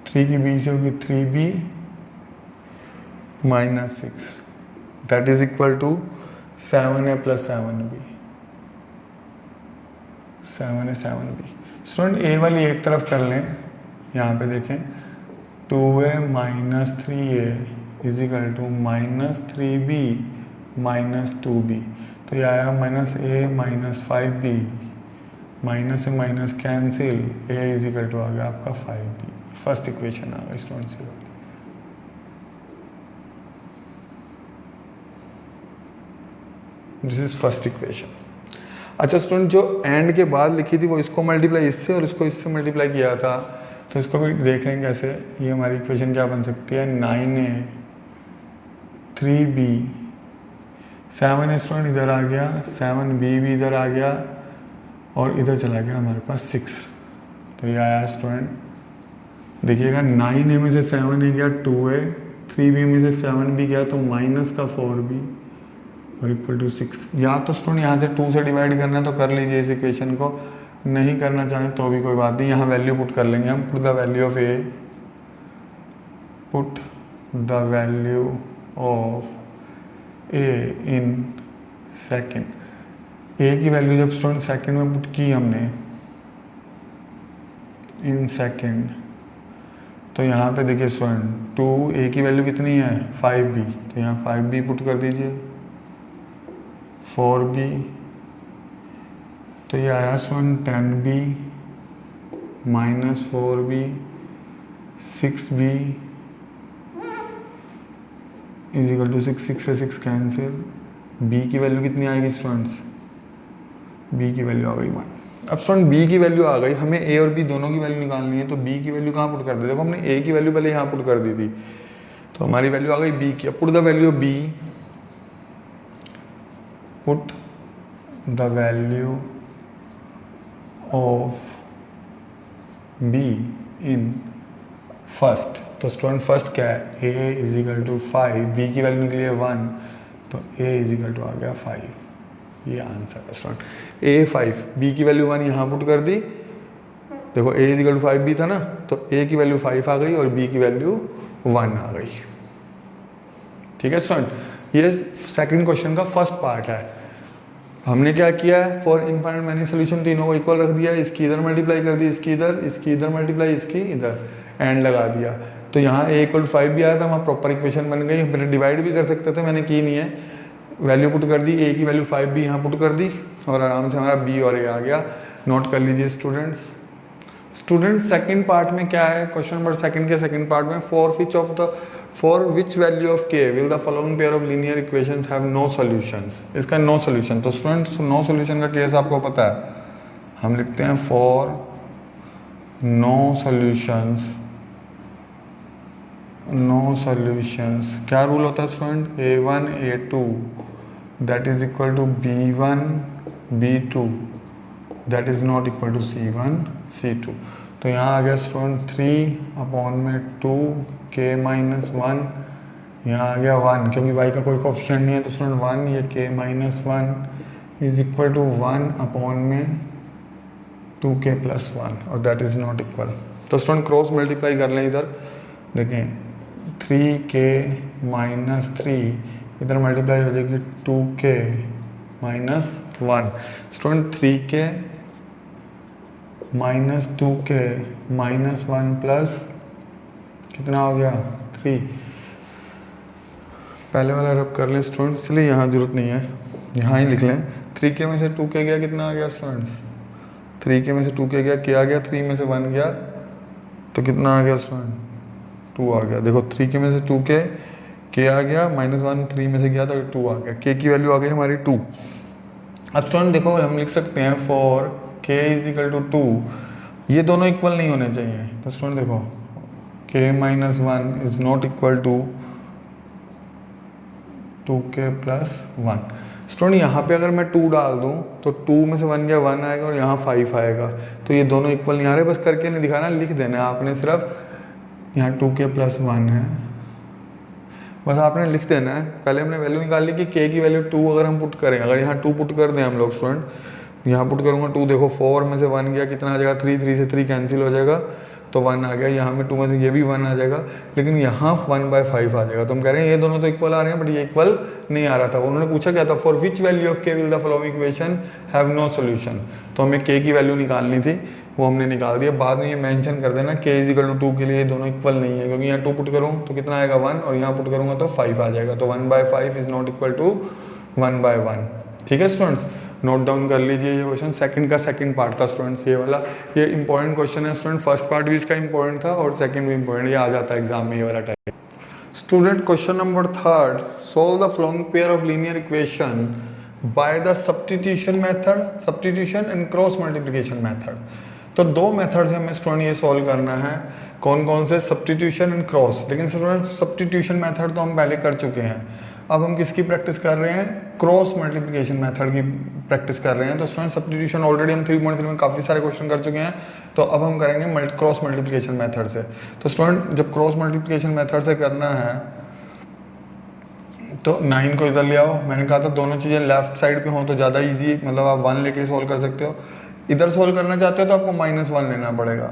3 की बी से होगी 3b minus 6 that is equal to 7a plus 7b, 7a 7b। Student A वाली एक तरफ कर लें, यहाँ पे देखें 2a minus 3a is equal to minus 3b minus 2b, तो ये आएगा minus a minus 5b, minus से minus cancel, a is equal to आ गया आपका 5b। फर्स्ट इक्वेशन आ गई स्टूडेंट से। This is first equation. अच्छा स्टूडेंट, जो एंड के बाद लिखी थी वो इसको मल्टीप्लाई इससे और इसको इससे मल्टीप्लाई किया था, तो इसको भी देख लेंगे कैसे। ये हमारी इक्वेशन क्या बन सकती है, 9a 3b 7 स्टूडेंट इधर आ गया, 7b भी इधर आ गया और इधर चला गया हमारे पास 6। तो ये आया स्टूडेंट, देखिएगा 9a में से 7a गया 2a, 3b में से 7b गया तो माइनस का 4b और इक्वल टू 6। या तो स्टूडेंट यहाँ से 2 से डिवाइड करना है तो कर लीजिए इस इक्वेशन को, नहीं करना चाहें तो भी कोई बात नहीं, यहाँ वैल्यू पुट कर लेंगे हम। Put the value of a, put the value of a in second. a की वैल्यू जब स्टूडेंट सेकेंड में पुट की हमने इन सेकेंड, तो यहाँ पे देखिए स्टूडेंट 2a की वैल्यू कितनी है 5b, तो यहाँ 5b पुट कर दीजिए, 4b, तो ये आया student 10b minus 4b, 6b is equal to 6, 6 से 6 कैंसिल। b की वैल्यू कितनी आएगी स्टूडेंट्स, b की वैल्यू आ गई 1। अब स्टूडेंट b की वैल्यू आ गई, हमें a और b दोनों की वैल्यू निकालनी है, तो b की वैल्यू कहाँ पुट कर दे, देखो हमने a की वैल्यू पहले यहाँ पुट कर दी थी, तो हमारी वैल्यू आ गई b की। अब put the value of b, put the value of b in first. तो स्टूडेंट फर्स्ट क्या है, a is equal to 5, b की वैल्यू निकली है 1, तो a इज इक्वल टू आ गया 5। ये आंसर है स्टूडेंट, a 5, b की वैल्यू 1 यहाँ पुट कर दी, देखो a is equal to 5b था ना, तो a की वैल्यू 5 आ गई और b की वैल्यू 1 आ गई। ठीक है स्टूडेंट, ये सेकंड क्वेश्चन का फर्स्ट पार्ट है। हमने क्या किया है, फॉर इनफाइनाइट मैनी सोल्यूशन तीनों को इक्वल रख दिया, इसकी इधर मल्टीप्लाई कर दी, इसकी इधर मल्टीप्लाई, इसकी इधर एंड लगा दिया, तो यहाँ a इक्वल टू 5 भी आया था, वहाँ प्रॉपर इक्वेशन बन गई। पहले डिवाइड भी कर सकते थे, मैंने की नहीं है, वैल्यू पुट कर दी, a की वैल्यू 5 भी यहाँ पुट कर दी और आराम से हमारा b और a आ गया। नोट कर लीजिए स्टूडेंट्स। सेकंड पार्ट में क्या है, क्वेश्चन नंबर सेकंड के सेकंड पार्ट में, for which value of k will the following pair of linear equations have no solutions. इसका नो सॉल्यूशन, तो स्टूडेंट्स नो सॉल्यूशन का केस आपको पता है, हम लिखते हैं फॉर नो सॉल्यूशंस। क्या रूल होता है student, a1 a2 that is equal to b1 b2 that is not equal to c1 c2। तो यहाँ आ गया स्टूडेंट 3/2 k माइनस 1, यहाँ आ गया 1, क्योंकि y का कोई कोफिशिएंट नहीं है तो स्टूडेंट 1, ये k minus 1 is equal to 1/2k plus 1 और दैट इज नॉट इक्वल। तो स्टूडेंट क्रॉस मल्टीप्लाई कर लें, इधर देखें 3k माइनस 3 इधर मल्टीप्लाई हो जाएगी 2k minus 1। Student 3k minus 2k minus 1 plus कितना हो गया 3। पहले वाला रब कर लें स्टूडेंट्स, इसलिए यहाँ जरूरत नहीं है, यहाँ ही लिख लें। 3k में से 2k गया, कितना आ गया स्टूडेंट्स, 3k में से 2k गया, k आ गया, 3 में से 1 गया तो कितना आ गया स्टूडेंट 2 आ गया। देखो 3k में से 2k, k आ गया, माइनस 1 3 में से गया तो 2 आ गया, k की वैल्यू आ गई हमारी 2। अब स्टूडेंट देखो हम लिख सकते हैं for k is equal to 2, ये दोनों इक्वल नहीं होने चाहिए, तो स्टूडेंट देखो k minus 1 is not equal to 2k plus 1। Student यहाँ पे अगर मैं 2 डाल दूँ तो 2 में से 1 गया 1 आएगा और यहाँ 5 आएगा, तो ये दोनों इक्वल नहीं आ रहे, बस करके नहीं दिखाना, लिख देना है आपने, सिर्फ यहाँ 2k प्लस 1 है, बस आपने लिख देना है। पहले हमने वैल्यू निकाल ली कि k की वैल्यू 2 अगर हम पुट करें, अगर यहाँ 2 पुट कर दें हम लोग स्टूडेंट, यहाँ पुट करूँगा 2, देखो 4 में से 1 गया, कितना आ जाएगा 3, 3 से 3 कैंसिल हो जाएगा तो 1 आ गया, यहाँ में 2 में से ये भी 1 आ जाएगा, लेकिन यहाँ 1/5 आ जाएगा। तो हम कह रहे हैं ये दोनों तो इक्वल आ रहे हैं बट ये इक्वल नहीं आ रहा था। उन्होंने पूछा क्या था, for which value of k will the following equation have no solution, तो हमें k की वैल्यू निकालनी थी, वो हमने निकाल दिया। बाद में ये मेंशन कर देना k इज इक्वल टू 2 के लिए दोनों इक्वल नहीं है, क्योंकि यहाँ 2 पुट करूँ तो कितना आएगा 1 और यहाँ पुट करूँगा तो 5 आ जाएगा, तो 1/5 इज नॉट इक्वल टू 1/1। ठीक है स्टूडेंट्स, नोट डाउन कर लीजिए ये क्वेश्चन, सेकंड का सेकंड पार्ट था स्टूडेंट्स ये वाला। ये इंपॉर्टेंट क्वेश्चन है स्टूडेंट, फर्स्ट पार्ट भी इसका इंपॉर्टेंट था और सेकंड भी इंपॉर्टेंट, ये आ जाता है एग्जाम में ये वाला type. Student question number third, solve the following pair of linear equation by the substitution and cross multiplication method. तो 2 मेथड से हमें स्टूडेंट ये सॉल्व करना है, कौन कौन से, सब्स्टिट्यूशन एंड क्रॉस। लेकिन स्टूडेंट सब्स्टिट्यूशन मेथड तो हम पहले कर चुके हैं, अब हम किसकी प्रैक्टिस कर रहे हैं? क्रॉस मल्टीप्लिकेशन मेथड की प्रैक्टिस कर रहे हैं। तो स्टूडेंट सब्स्टिट्यूशन ऑलरेडी हम 3.3 में काफ़ी सारे क्वेश्चन कर चुके हैं, तो अब हम करेंगे क्रॉस मल्टीप्लिकेशन मेथड से। तो स्टूडेंट जब क्रॉस मल्टीप्लिकेशन मेथड से करना है तो 9 को इधर ले आओ। मैंने कहा था दोनों चीज़ें लेफ्ट साइड पे हों तो ज़्यादा इजी, मतलब आप 1 लेके सोल्व कर सकते हो। इधर सोल्व करना चाहते हो तो आपको -1 लेना पड़ेगा,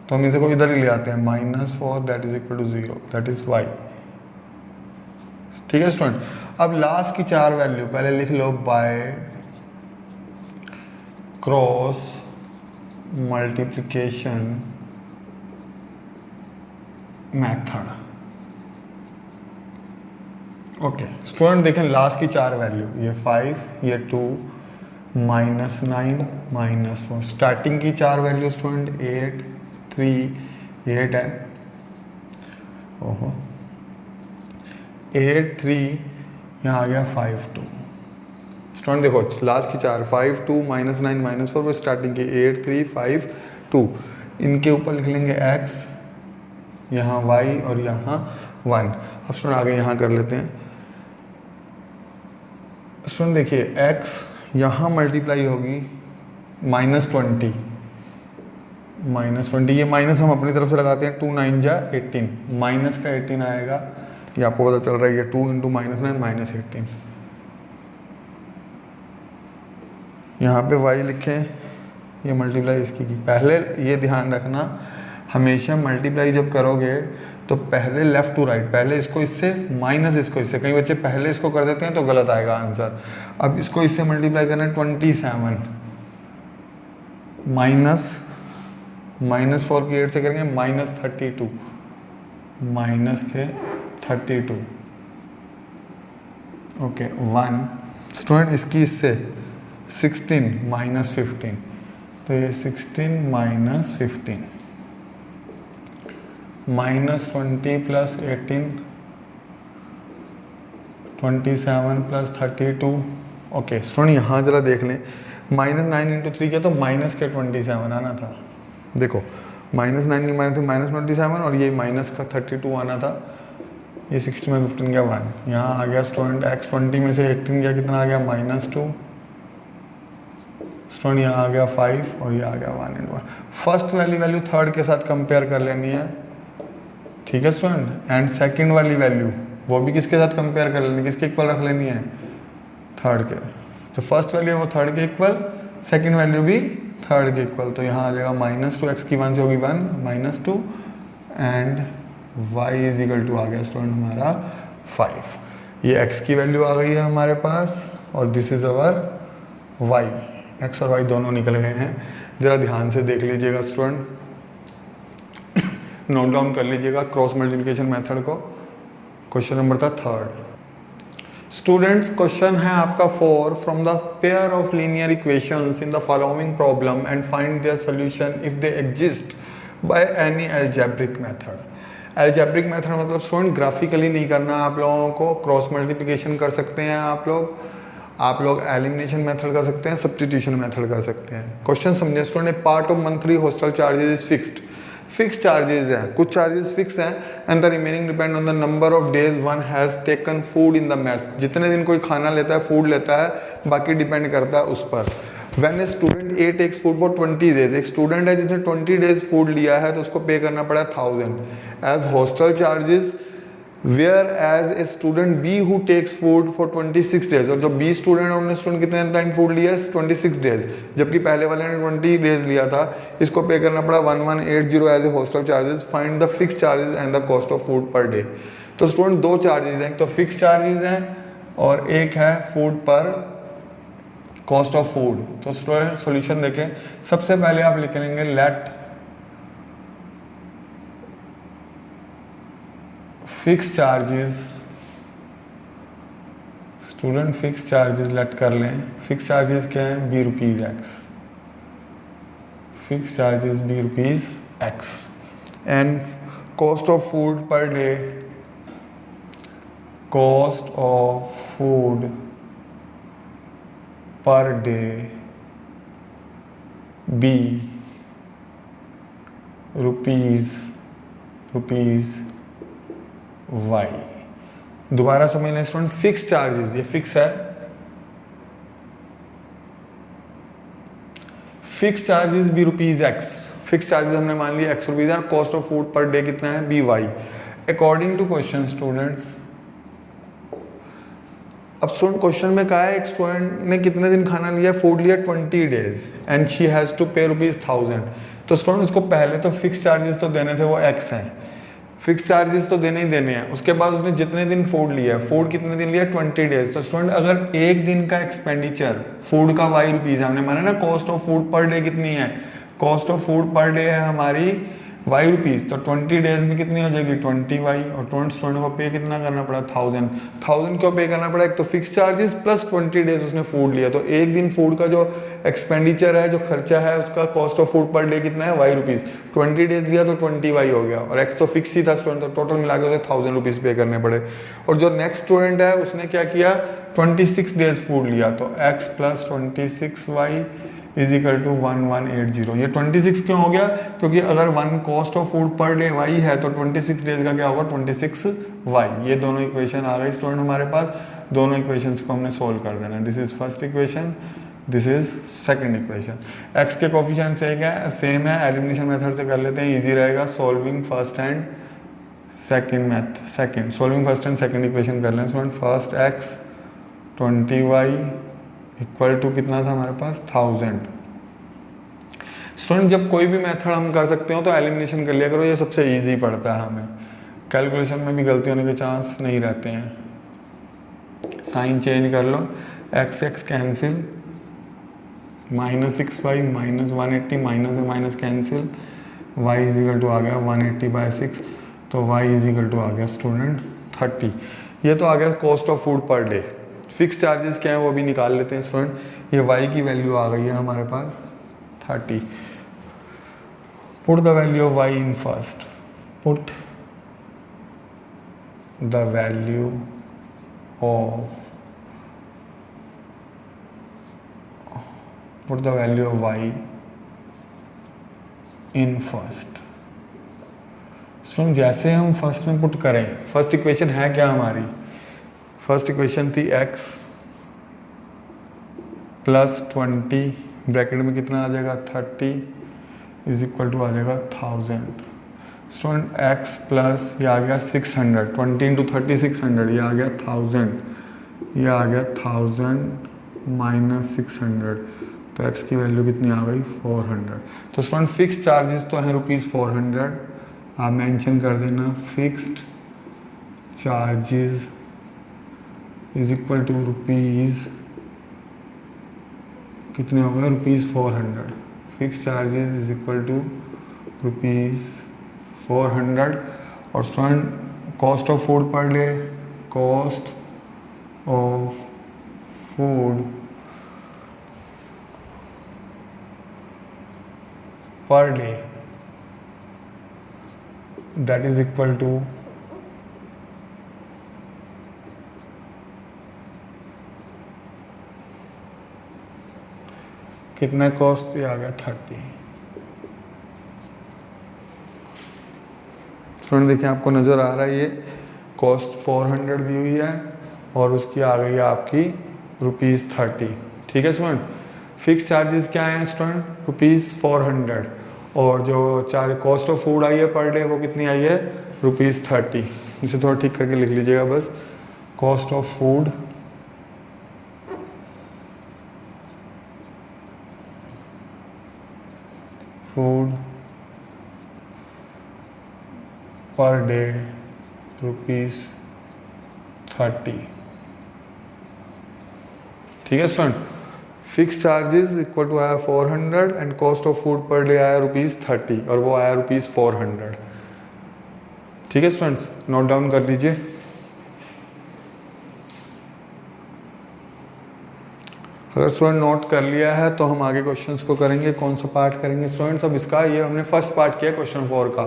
तो हम इसे को इधर ही ले आते हैं। -4 that is equal to 0, that is y। ठीक है स्टूडेंट, अब लास्ट की 4 वैल्यू पहले लिख लो by cross multiplication method. Okay student देखें लास्ट की 4 वैल्यू, ये 5, ये 2, -9, -4। स्टार्टिंग की 4 वैल्यू स्टूडेंट 8, 3, 8 है। ओहो 8, 3, यहाँ आ गया 5, 2। स्टूडेंट देखो लास्ट की 4 5, 2, -9, -4 वो स्टार्टिंग की 8, 3, 5, 2। इनके ऊपर लिख लेंगे x, यहाँ y और यहाँ 1। अब स्टूडेंट आगे यहाँ कर लेते हैं। स्टूडेंट देखिए x यहाँ मल्टीप्लाई होगी -20, -20, ये माइनस हम अपनी तरफ से लगाते हैं। 2 9 जा 18, माइनस का 18 आएगा, ये आपको पता चल रहा है। ये 2 × -9 -18। यहाँ पे y लिखें, ये मल्टीप्लाई इसकी की। पहले ये ध्यान रखना हमेशा मल्टीप्लाई जब करोगे तो पहले लेफ़्ट टू राइट, पहले इसको इससे माइनस इसको इससे। कई बच्चे पहले इसको कर देते हैं तो गलत आएगा आंसर। अब इसको इससे मल्टीप्लाई करना है 27 -4 की 8 से करेंगे -32, -32। ओके 1 स्टूडेंट इसकी इससे 16 -15, तो ये 16 -15 -20 + 18 27 + 32। ओके स्टूडेंट यहाँ जरा देख लें, -9 × 3 किया तो माइनस के 27 आना था। देखो -9 की -27 और ये माइनस का 32 आना था। ये 60 में 15 गया 1, यहाँ आ गया स्टूडेंट x 20 में से 18 गया, कितना आ गया -2। स्टूडेंट यहाँ आ गया 5 और ये आ गया 1 × 1। फर्स्ट वाली वैल्यू थर्ड के साथ कंपेयर कर लेनी है, ठीक है स्टूडेंट। एंड सेकंड वाली वैल्यू वो भी किसके साथ कंपेयर कर लेनी, किसके इक्वल रख लेनी है? थर्ड के। तो फर्स्ट वैल्यू है वो थर्ड के इक्वल, सेकंड वैल्यू भी थर्ड के इक्वल। तो यहाँ आ जाएगा -2, x की 1 से होगी 1 -2 एंड y = आ गया स्टूडेंट हमारा 5। ये x की वैल्यू आ गई है हमारे पास और this is our y। x और y दोनों निकल गए हैं। ज़रा ध्यान से देख लीजिएगा स्टूडेंट, नोट डाउन कर लीजिएगा क्रॉस मल्टीप्लिकेशन मेथड को। क्वेश्चन नंबर था 3rd। स्टूडेंट्स क्वेश्चन है आपका 4, from the pair of linear equations in the following problem and find their solution if they exist by any algebraic method. Algebraic method मतलब student graphically नहीं करना आप लोगों को। क्रॉस मल्टीप्लिकेशन कर सकते हैं आप लोग एलिमिनेशन मेथड कर सकते हैं, सब्स्टिट्यूशन मेथड कर सकते हैं। क्वेश्चन समझे student, part of monthly hostel charges is fixed. Fix charges है, कुछ चार्जेस फिक्स हैं and the remaining depend on the number of days one has taken food in the mess. जितने दिन कोई खाना लेता है, फूड लेता है, बाकी डिपेंड करता है उस पर। When a student A takes food for 20 days, एक स्टूडेंट है जिसने 20 डेज फूड लिया है तो उसको पे करना पड़ा 1000 as hostel charges. Whereas a student B who takes food for 26 days, और जो बी स्टूडेंट है उन्होंने स्टूडेंट कितने टाइम फूड लिया है? 26 डेज, जबकि पहले वाले ने 20 डेज लिया था। इसको पे करना पड़ा 1180 as a hostel charges. Find the fix charges and the cost of food per day. तो स्टूडेंट दो चार्जेस हैं, तो फिक्स चार्जेस हैं और एक है food per cost of food. तो स्टूडेंट सॉल्यूशन देखें, सबसे पहले आप लिख लेंगे let fix charges. Student fix charges let कर लें। फिक्स चार्जेस क्या है? ₹b/x। Fix charges ₹b/x and cost of food per day. Cost of food per day B rupees Y। दोबारा समझ लें स्टूडेंट, फिक्स चार्जेस, ये फिक्स है, fix charges be rupees x, fix charges हमने मान लिया एक्स रुपीज है, cost of food per day कितना है be y according to question students. अब स्टूडेंट क्वेश्चन में कहा है एक स्टूडेंट ने कितने दिन खाना लिया, फूड लिया 20 days and she has to pay ₹1000। तो स्टूडेंट उसको पहले तो फिक्स चार्जेस तो देने थे, वो एक्स हैं, फिक्स चार्जेस तो देने ही देने हैं। उसके बाद उसने जितने दिन फूड लिया, फूड कितने दिन लिया 20 डेज। तो स्टूडेंट अगर एक दिन का एक्सपेंडिचर फूड का वाई रुपीज़, हमने माना ना cost of food per day कितनी है, cost of food per day है हमारी वाई रुपीज़, तो 20 डेज में कितनी हो जाएगी 20 वाई। और स्टूडेंट को पे कितना करना पड़ा 1000 क्यों पे करना पड़ा, एक तो फिक्स चार्जेस प्लस 20 डेज उसने फूड लिया, तो एक दिन फूड का जो एक्सपेंडिचर है, जो खर्चा है उसका, cost of food per day कितना है वाई रुपीज़, 20 डेज लिया तो 20 वाई हो गया, और एक्स तो फिक्स ही था स्टूडेंट, तो टोटल मिला के उसे 1000 रुपीज़ पे करने पड़े। और जो नेक्स्ट स्टूडेंट है उसने क्या किया 26 डेज फूड लिया, तो x plus 26 y is equal to 1180। ये 26 क्यों हो गया, क्योंकि अगर one cost of food per day y है तो 26 डेज का क्या होगा 26 वाई। ये दोनों इक्वेशन आ गई स्टूडेंट हमारे पास, दोनों इक्वेशंस को हमने सोल्व कर देना है। This is first equation, this is second equation. X के कोफिशिएंट सेम है, एलिमिनेशन मेथड से कर लेते हैं, इजी रहेगा। Solving first and second solving first and second equation कर लें student. First x 20y equal to कितना था हमारे पास 1000। स्टूडेंट जब कोई भी मेथड हम कर सकते हो तो एलिमिनेशन कर लिया करो, ये सबसे इजी पड़ता है हमें, कैलकुलेशन में भी गलती होने के चांस नहीं रहते हैं। साइन चेंज कर लो, X X cancel, -6y -180 minus cancel, y is equal to आ गया 180/6, तो y इज इक्वल टू आ गया स्टूडेंट 30। ये तो आ गया cost of food per day. Fix charges क्या है वो भी निकाल लेते हैं स्टूडेंट। ये y की वैल्यू आ गई है हमारे पास 30। Put the value of y in first, put the value of y in first. Student जैसे हम फर्स्ट में पुट करें, फर्स्ट इक्वेशन है क्या हमारी, फर्स्ट इक्वेशन थी x प्लस 20 ब्रैकेट में कितना आ जाएगा 30 इज इक्वल टू आ जाएगा 1000। स्टूडेंट x प्लस ये आ गया 600, 20 इंटू 30 600, ये आ गया 1000, ये आ गया 1000 माइनस 600, तो x की वैल्यू कितनी आ गई 400। तो स्टूडेंट फिक्स चार्जेस तो हैं ₹400, आप मेंशन कर देना fixed charges is equal to rupees कितने हो गए ₹400। Fix charges is equal to ₹400। और student cost of food per day, cost of food per day that is equal to कितना कॉस्ट, ये आ गया 30। स्टूडेंट देखिए आपको नज़र आ रहा है ये कॉस्ट 400 दी हुई है और उसकी आ गई है आपकी ₹30। ठीक है स्टूडेंट, फिक्स चार्जेस क्या हैं स्टूडेंट ₹400, और जो कॉस्ट ऑफ फूड आई है पर डे वो कितनी आई है ₹30। इसे थोड़ा ठीक करके लिख लीजिएगा बस, cost of food per day ₹30। ठीक है student, fix charges equal to आया 400 and cost of food per day आया ₹30 और वो आया ₹400। ठीक है स्टूडेंट्स, नोट डाउन कर लीजिए। अगर स्टूडेंट नोट कर लिया है तो हम आगे क्वेश्चंस को करेंगे। कौन सा पार्ट करेंगे स्टूडेंट्स, अब इसका ये हमने फर्स्ट पार्ट किया क्वेश्चन 4 का,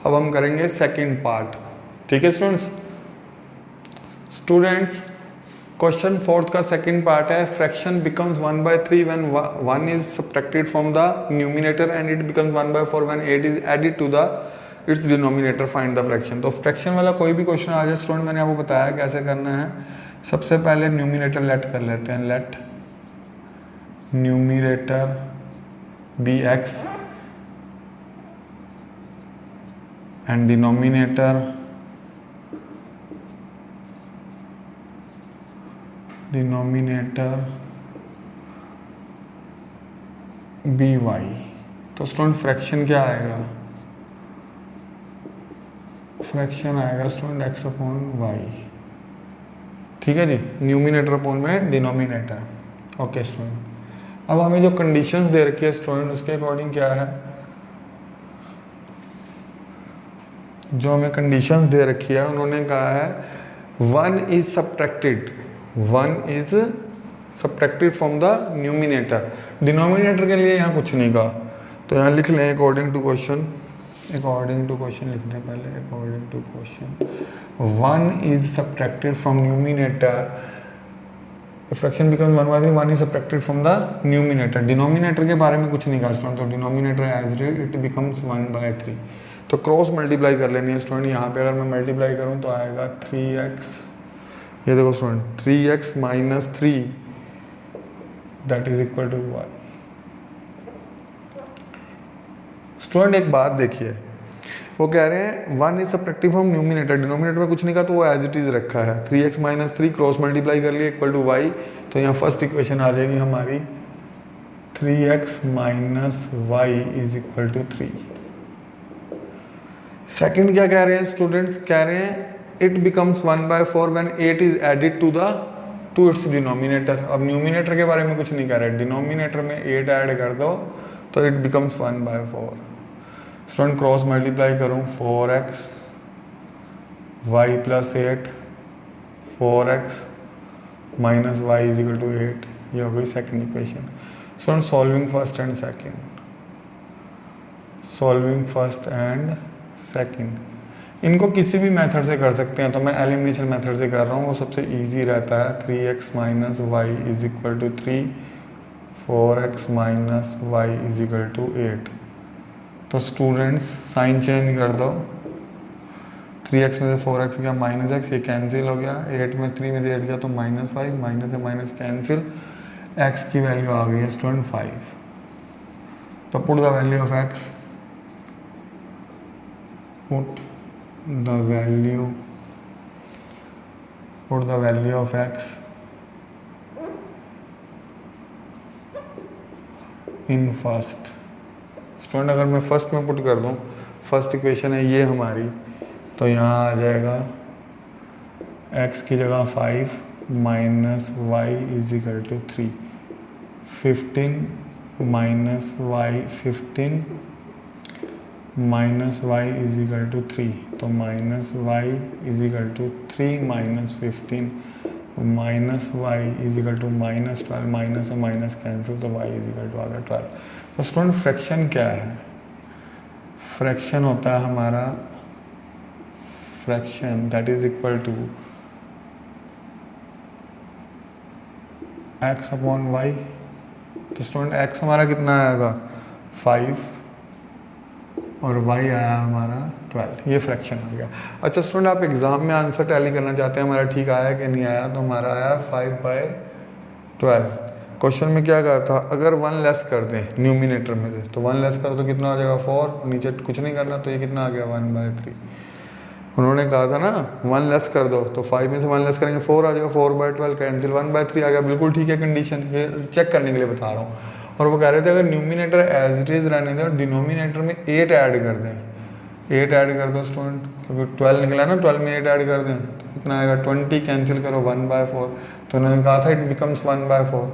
अब हम करेंगे सेकंड पार्ट। ठीक है स्टूडेंट्स क्वेश्चन 4 का सेकंड पार्ट है, fraction becomes 1/3 when 1 is subtracted from the numerator and it becomes 1/4 when 8 is added to the its denominator find the fraction. तो फ्रैक्शन वाला कोई भी क्वेश्चन आ जाए स्टूडेंट, मैंने आपको बताया कैसे करना है। सबसे पहले न्यूमिनेटर लेट कर लेते हैं, let numerator be x and denominator be y. तो स्टूडेंट फ्रैक्शन क्या आएगा, फ्रैक्शन आएगा स्टूडेंट एक्स अपॉन वाई। ठीक है जी, न्यूमिनेटर अपॉन में डिनोमिनेटर। ओके स्टूडेंट, अब हमें जो कंडीशंस दे रखी है स्टूडेंट उसके अकॉर्डिंग क्या है, जो हमें कंडीशंस दे रखी है उन्होंने कहा है 1 is subtracted from the numerator. Denominator के लिए यहाँ कुछ नहीं कहा, तो यहाँ लिख लें अकॉर्डिंग टू क्वेश्चन लिखते हैं पहले, according to question 1 is subtracted from numerator, fraction become 1 is subtracted from the numerator. Denominator के बारे में कुछ नहीं कहा स्टूडेंट, तो डिनोमिनेटर एज इट बिकम्स 1/3। तो क्रॉस मल्टीप्लाई कर लेनी है स्टूडेंट। यहाँ पे अगर मैं मल्टीप्लाई करूँ तो आएगा 3x, ये देखो student 3x minus 3 that is equal to y। Student एक बात देखिए, वो कह रहे हैं 1 is subtracted from numerator, denominator में कुछ नहीं कहा तो वो एज इट इज रखा है। 3x माइनस 3 क्रॉस मल्टीप्लाई कर लिए इक्वल टू y, तो यहाँ फर्स्ट इक्वेशन आ जाएगी हमारी 3x minus y is equal to 3। Second क्या कह रहे हैं स्टूडेंट्स, कह रहे हैं it becomes 1/4 when 8 is added to its denominator. अब न्यूमिनेटर के बारे में कुछ नहीं कह रहे, डिनोमिनेटर में 8 ऐड कर दो तो it becomes 1/4। Student cross multiply करूं 4x y plus 8 4x minus y is equal to 8, ये हो गई second equation. Student solving first and second, इनको किसी भी मेथड से कर सकते हैं, तो मैं एलिमिनेशन मेथड से कर रहा हूँ, वो सबसे इजी रहता है। 3x minus y is equal to 3, 4x minus y is equal to 8। तो स्टूडेंट्स साइन चेंज कर दो, 3x में से 4x गया माइनस x, ये कैंसिल हो गया, 8 में 3 में से 8 गया तो -5, माइनस से माइनस कैंसिल, x की वैल्यू आ गई है स्टूडेंट 5। तो put the value of x, put the value of x in first। Student अगर मैं फर्स्ट में पुट कर दूं, फर्स्ट इक्वेशन है ये हमारी, तो यहाँ आ जाएगा x की जगह 5 minus y is equal to 3, 15 minus y 15 minus y is equal to 3, तो minus y is equal to 3 minus 15 minus y is equal to minus 12, minus से माइनस कैंसिल, तो वाई इज इक्वल टू आ गया 12। तो student fraction क्या है, fraction होता है हमारा fraction that is equal to x upon y. तो स्टूडेंट x हमारा कितना आया था 5 और y आया हमारा 12, ये फ्रैक्शन आ गया। अच्छा स्टूडेंट आप एग्जाम में आंसर टैली करना चाहते हैं हमारा ठीक आया कि नहीं आया, तो हमारा आया 5/12। क्वेश्चन में क्या कहा था, अगर 1 लेस कर दें न्यूमिनेटर में से, तो 1 लेस कर तो कितना हो जाएगा 4, नीचे कुछ नहीं करना, तो ये कितना आ गया 1/3। उन्होंने कहा था ना 1 लेस कर दो, तो 5 में से 1 लेस करेंगे 4 आ जाएगा, 4/12 कैंसिल, 1/3 आ गया। बिल्कुल ठीक है कंडीशन, ये चेक करने के लिए बता रहा हूँ। और वो कह रहे थे अगर न्यूमिनेटर एज इट इज रहने दें और डिनोमिनेटर में 8 ऐड कर दें, 8 ऐड कर दो स्टूडेंट, क्योंकि 12 निकला ना, 12 में 8 ऐड कर दें तो कितना आएगा 20, कैंसिल करो 1/4। तो उन्होंने कहा था इट बिकम्स 1/4।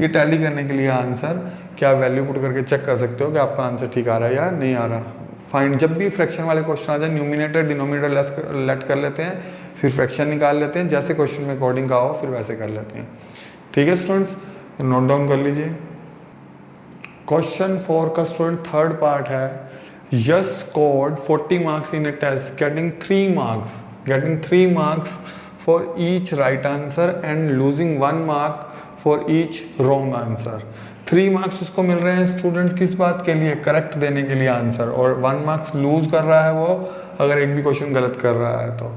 ये टैली करने के लिए आंसर क्या वैल्यू पुट करके चेक कर सकते हो कि आपका आंसर ठीक आ रहा है या नहीं आ रहा। फाइंड, जब भी फ्रैक्शन वाले क्वेश्चन आ जाए न्यूमिनेटर डिनोमिनेटर लेट कर लेते हैं, फिर फ्रैक्शन निकाल लेते हैं, जैसे क्वेश्चन में अकॉर्डिंग का हो फिर वैसे कर लेते हैं। ठीक है स्टूडेंट्स, नोट डाउन कर लीजिए। क्वेश्चन 4 का स्टूडेंट थर्ड पार्ट है, Yash scored 40 marks in a test getting 3 marks for each right answer and losing 1 mark for each wrong answer. 3 marks उसको मिल रहे हैं स्टूडेंट्स किस बात के लिए, करेक्ट देने के लिए आंसर, और 1 मार्क्स लूज कर रहा है वो अगर एक भी क्वेश्चन गलत कर रहा है तो।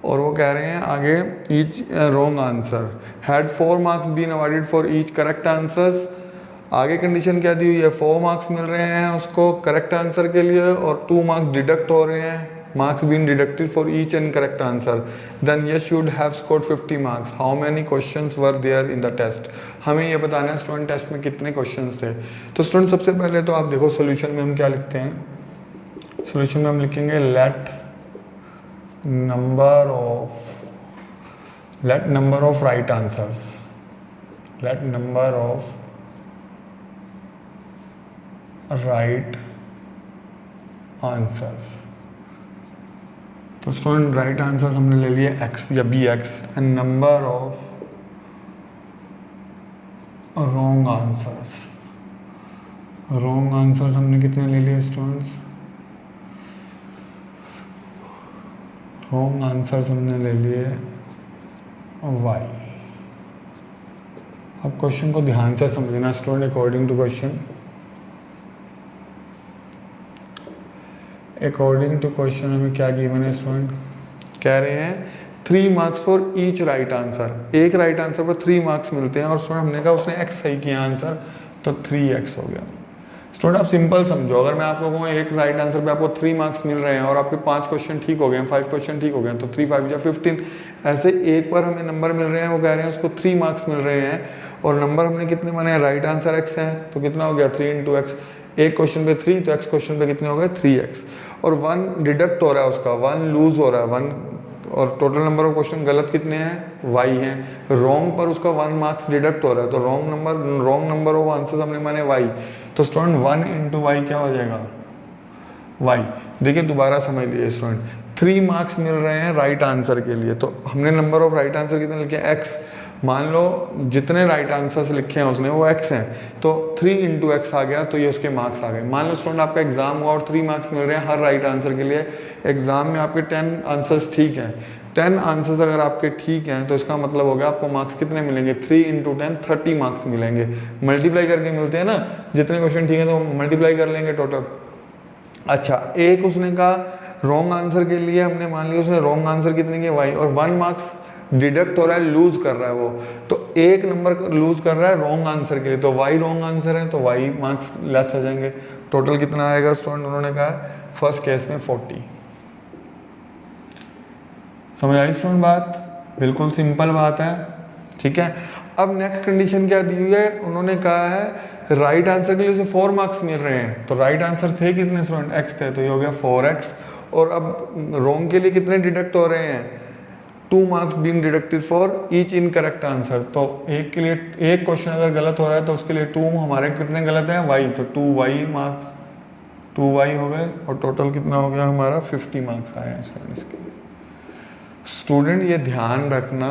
और वो कह रहे हैं आगे each wrong answer had 4 marks been awarded for each correct answers. आगे कंडीशन क्या दी हुई है, 4 मार्क्स मिल रहे हैं उसको करेक्ट आंसर के लिए और 2 मार्क्स डिडक्ट हो रहे हैं, marks been deducted for each and correct answer, then Yash should have scored 50 marks. How many questions were there in the test. हमें ये बताना है स्टूडेंट टेस्ट में कितने क्वेश्चंस थे। तो स्टूडेंट सबसे पहले तो आप देखो सोल्यूशन में हम क्या लिखते हैं, सोल्यूशन में हम लिखेंगे let number of right answers, let number of right answers. तो स्टूडेंट राइट आंसर्स हमने ले लिए x या be x, and number of wrong answers, wrong answers हमने कितने ले लिए स्टूडेंट्स, रॉन्ग आंसर्स हमने ले लिए y। अब क्वेश्चन को ध्यान से समझना student, according to question, according to question हमें क्या गिवन है स्टूडेंट, कह रहे हैं 3 marks for each right answer, एक राइट आंसर पर 3 मार्क्स मिलते हैं और स्टूडेंट हमने कहा उसने x सही किया आंसर तो 3x हो गया। स्टूडेंट आप सिंपल समझो, अगर मैं आपको कहूँ एक राइट आंसर पे आपको 3 मार्क्स मिल रहे हैं और आपके 5 क्वेश्चन ठीक हो गए हैं, 5 क्वेश्चन ठीक हो गए हैं, तो 3 5 या 15, ऐसे एक पर हमें नंबर मिल रहे हैं, वो कह रहे हैं उसको 3 मार्क्स मिल रहे हैं और नंबर हमने कितने माने हैं, राइट आंसर x है तो कितना हो गया 3 × x, एक क्वेश्चन पे 3 तो x क्वेश्चन पे कितने हो गए 3x, और 1 डिडक्ट हो रहा है उसका, 1 लूज हो रहा है 1, और टोटल नंबर ऑफ क्वेश्चन गलत कितने हैं y हैं, रॉन्ग पर उसका 1 मार्क्स डिडक्ट हो रहा है तो रॉन्ग नंबर ऑफ आंसर्स हमने माने y, तो स्टूडेंट 1 × y क्या हो जाएगा y। देखिए दोबारा समझ लीजिए स्टूडेंट, 3 मार्क्स मिल रहे हैं राइट आंसर के लिए, तो हमने नंबर ऑफ राइट आंसर कितने लिखे x, मान लो जितने राइट आंसर्स लिखे हैं उसने वो x हैं, तो 3 × x आ गया तो ये उसके मार्क्स आ गए। मान लो स्टूडेंट आपका एग्जाम हुआ और 3 मार्क्स मिल रहे हैं हर राइट आंसर के लिए, एग्जाम में आपके 10 आंसर्स ठीक हैं, 10 आंसर्स अगर आपके ठीक हैं तो इसका मतलब हो गया आपको मार्क्स कितने मिलेंगे, 3 × 10 30 मार्क्स मिलेंगे, मल्टीप्लाई करके मिलते हैं ना, जितने क्वेश्चन ठीक है तो मल्टीप्लाई कर लेंगे टोटल। अच्छा एक उसने कहा रॉन्ग आंसर के लिए हमने मान लिया उसने रॉन्ग आंसर कितने किए y, और 1 मार्क्स डिडक्ट हो रहा है, लूज कर रहा है वो, तो एक नंबर लूज कर रहा है रॉन्ग आंसर के लिए, तो y रॉन्ग आंसर है तो y मार्क्स लेस हो जाएंगे। टोटल कितना आएगा स्टूडेंट, उन्होंने कहा फर्स्ट केस में 40। समझ आई स्टूडेंट बात, बिल्कुल सिंपल बात है, ठीक है। अब नेक्स्ट कंडीशन क्या दी हुई है, उन्होंने कहा है राइट आंसर के लिए उसे 4 मार्क्स मिल रहे हैं, तो राइट आंसर थे कितने स्टूडेंट, x थे, तो ये हो गया 4x, और अब रॉन्ग के लिए कितने डिडक्ट हो रहे हैं, 2 marks being deducted for each incorrect answer, तो एक के लिए एक क्वेश्चन अगर गलत हो रहा है तो उसके लिए 2 हमारे कितने गलत हैं y, तो 2y मार्क्स 2y हो गए, और टोटल कितना हो गया हमारा 50 मार्क्स आए हैं इसके। स्टूडेंट ये ध्यान रखना,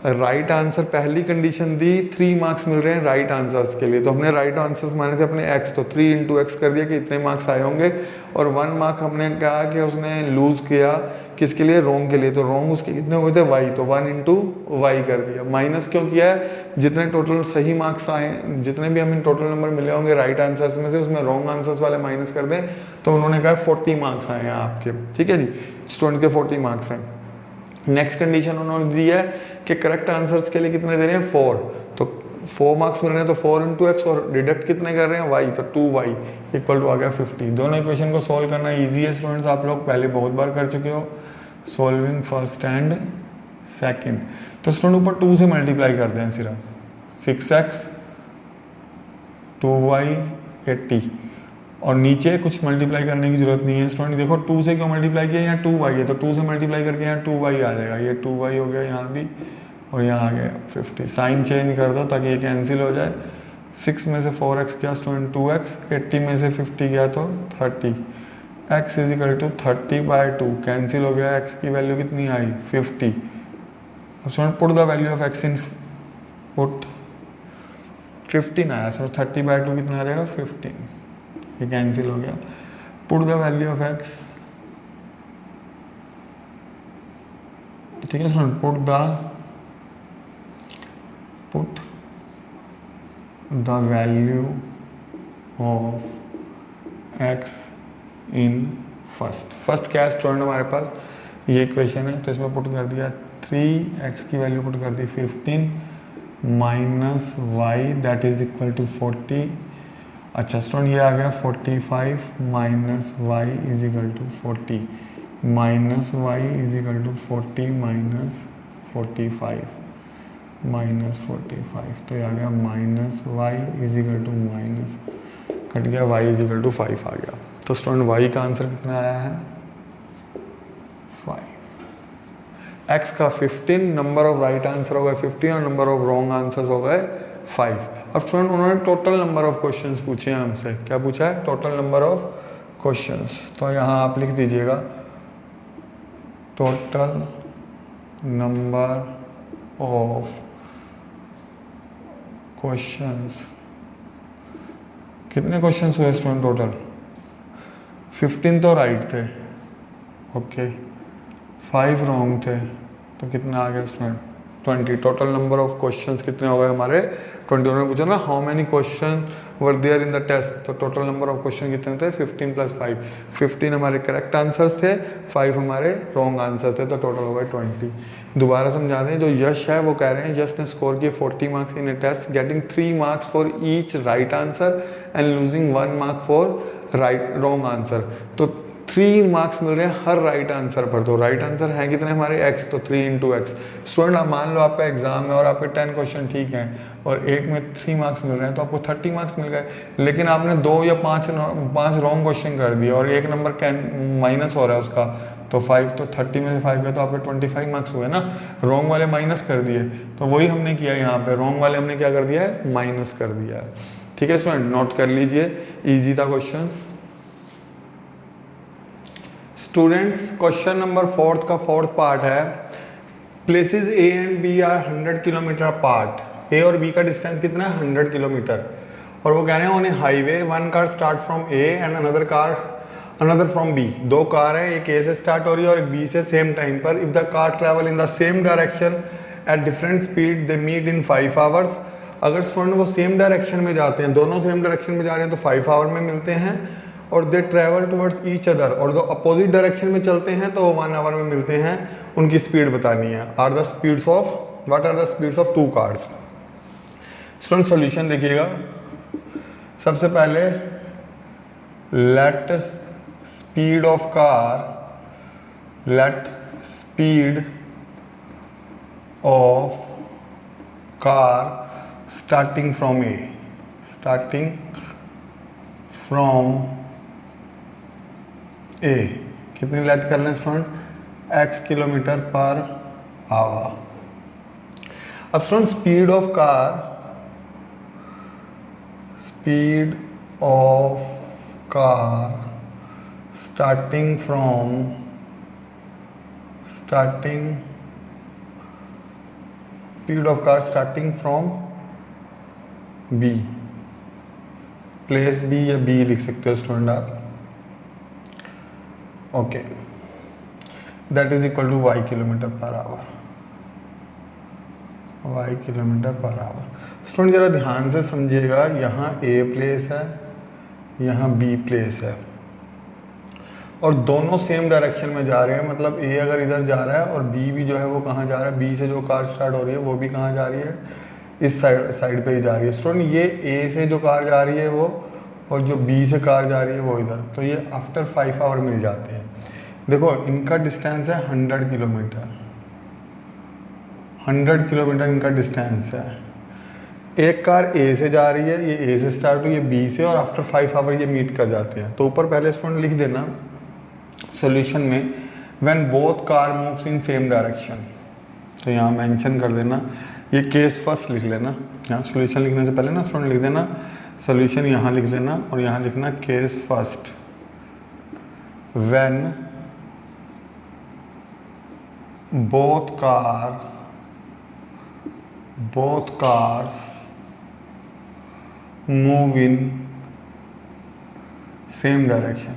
राइट आंसर पहली कंडीशन दी 3 मार्क्स मिल रहे हैं राइट आंसर्स के लिए, तो हमने राइट आंसर्स माने थे अपने x, तो 3 × x कर दिया कि इतने मार्क्स आए होंगे, और 1 मार्क हमने कहा कि उसने लूज किया किसके लिए, रॉन्ग के लिए, तो रॉन्ग उसके कितने हुए थे y, तो 1 × y कर दिया। माइनस क्यों किया है, जितने टोटल सही मार्क्स आए, जितने भी हमें टोटल नंबर मिले होंगे राइट आंसर्स में से उसमें रॉन्ग आंसर्स वाले माइनस कर दें, तो उन्होंने कहा 40 मार्क्स आए हैं आपके, ठीक है जी, स्टूडेंट के 40 मार्क्स हैं। नेक्स्ट कंडीशन उन्होंने दी है कि करेक्ट आंसर्स के लिए कितने दे रहे हैं 4, तो 4 मार्क्स मिल रहे हैं तो 4 × x, और डिडक्ट कितने कर रहे हैं y, तो 2y इक्वल टू आ गया 50। दोनों इक्वेशन को सॉल्व करना इजी है स्टूडेंट्स, आप लोग पहले बहुत बार कर चुके हो, सॉल्विंग फर्स्ट एंड सेकंड। तो स्टूडेंट ऊपर 2 से मल्टीप्लाई कर दें सिर्फ, 6x 2y 80, और नीचे कुछ मल्टीप्लाई करने की जरूरत नहीं है स्टूडेंट। देखो 2 से क्यों मल्टीप्लाई किया, यहाँ 2y है तो 2 से मल्टीप्लाई करके यहाँ 2y आ जाएगा, ये 2y हो गया यहाँ भी, और यहाँ आ गया 50। साइन चेंज कर दो ताकि ये कैंसिल हो जाए, 6 में से 4x गया स्टूडेंट 2x, 80 में से 50 गया तो 30, x = 30/2 कैंसिल हो गया, x की वैल्यू कितनी आई 50। अब student put the value of x in, put 15 आया सर, 30/2 कितना आ जाएगा 15, ये कैंसिल हो गया। Put the value of x, ठीक है student, put the value of x in first क्या है स्टूडेंट हमारे पास, ये इक्वेशन है, तो इसमें पुट कर दिया 3x की वैल्यू पुट कर दी 15 minus y that is equal to 40। अच्छा स्टूडेंट ये आ गया 45 minus y is equal to 40 minus y is equal to 40 minus 45 तो ये आ गया minus y is equal to minus cut गया वाई इज इक्वल टू 5 आ गया। तो स्टूडेंट वाई का आंसर कितना आया है 5। एक्स का 15, नंबर ऑफ राइट आंसर हो गए 15 और नंबर ऑफ रॉन्ग आंसर्स हो गए 5। अब स्टूडेंट उन्होंने टोटल नंबर ऑफ क्वेश्चंस पूछे हैं हमसे, क्या पूछा है टोटल नंबर ऑफ क्वेश्चंस, तो यहाँ आप लिख दीजिएगा टोटल नंबर ऑफ क्वेश्चंस। कितने क्वेश्चंस हुए स्टूडेंट टोटल 15 तो राइट थे, ओके 5 रॉन्ग थे, तो कितना आ गया student 20। Total number of questions कितने हो गए हमारे 20। उन्होंने पूछा ना how many question were there in the test, तो टोटल नंबर ऑफ क्वेश्चन कितने थे 15 प्लस 5। 15 हमारे करेक्ट आंसर्स थे, 5 हमारे रॉन्ग आंसर थे, तो टोटल हो गए 20। दोबारा समझा दें, जो यश है वो कह रहे हैं यश ने स्कोर किए 40 marks in a test getting 3 marks for each right answer and losing 1 mark for right wrong answer. तो 3 मार्क्स मिल रहे हैं हर राइट आंसर पर, तो राइट आंसर है कितने हमारे x, तो 3 इंटू एक्स। स्टूडेंट आप मान लो आपका एग्जाम है और आपके 10 क्वेश्चन ठीक हैं और एक में 3 मार्क्स मिल रहे हैं, तो आपको 30 मार्क्स मिल गए, लेकिन आपने 2 या 5 रॉन्ग क्वेश्चन कर दिया और एक नंबर माइनस हो रहा है उसका, तो 5 तो 30 में से 5 गया तो आपके 25 मार्क्स हुए ना, रॉन्ग वाले माइनस कर दिए, तो वही हमने किया यहाँ पे, रॉन्ग वाले हमने क्या कर दिया है माइनस कर दिया है। ठीक है स्टूडेंट, नोट कर लीजिए, इजी था क्वेश्चंस। स्टूडेंट्स क्वेश्चन नंबर 4 का 4th पार्ट है, places A and B are 100 kilometre apart. A और बी का डिस्टेंस कितना है 100 किलोमीटर, और वो कह रहे हैं on a highway one car start from A and another from B. 2 car है, एक ए से स्टार्ट हो रही है और एक बी से सेम टाइम पर। If the car travel in the same direction at different speed they meet in 5 hours. अगर स्टूडेंट वो सेम डायरेक्शन में जाते हैं, दोनों सेम डायरेक्शन में जा रहे हैं, तो 5 आवर में मिलते हैं, और दे ट्रैवल टुवर्ड्स ईच अदर, और जो अपोजिट डायरेक्शन में चलते हैं तो वो 1 आवर में मिलते हैं। उनकी स्पीड बतानी है। Are the speeds of what are the speeds of 2 cars. Student solution देखिएगा, सबसे पहले let speed of car starting from A कितनी लेट कर लें student x kilometre per hour. अब student speed of car starting from B, place B या B लिख सकते हो स्टूडेंट आप, okay, that is equal to y kilometre per hour. Student जरा ध्यान से समझिएगा, यहाँ A प्लेस है, यहाँ B प्लेस है, और दोनों सेम डायरेक्शन में जा रहे हैं, मतलब A अगर इधर जा रहा है और B भी जो है वो कहाँ जा रहा है, B से जो कार स्टार्ट हो रही है वो भी कहाँ जा रही है, इस साइड पे ही जा रही है। स्टूडेंट ये A से जो कार जा रही है वो, और जो B से कार जा रही है वो इधर, तो ये आफ्टर 5 आवर मिल जाते हैं। देखो इनका डिस्टेंस है 100 किलोमीटर, 100 किलोमीटर इनका डिस्टेंस है। एक कार A से जा रही है, ये A से स्टार्ट हुई है B से, और आफ्टर 5 आवर ये मीट कर जाते हैं। तो ऊपर पहले स्टूडेंट लिख देना सॉल्यूशन में, when both car moves in same direction, तो यहाँ मेंशन कर देना, ये केस फर्स्ट लिख लेना, यहाँ सॉल्यूशन लिखने से पहले ना स्टूडेंट लिख देना सॉल्यूशन, यहाँ लिख देना और यहाँ लिखना case first, when both cars move in same direction,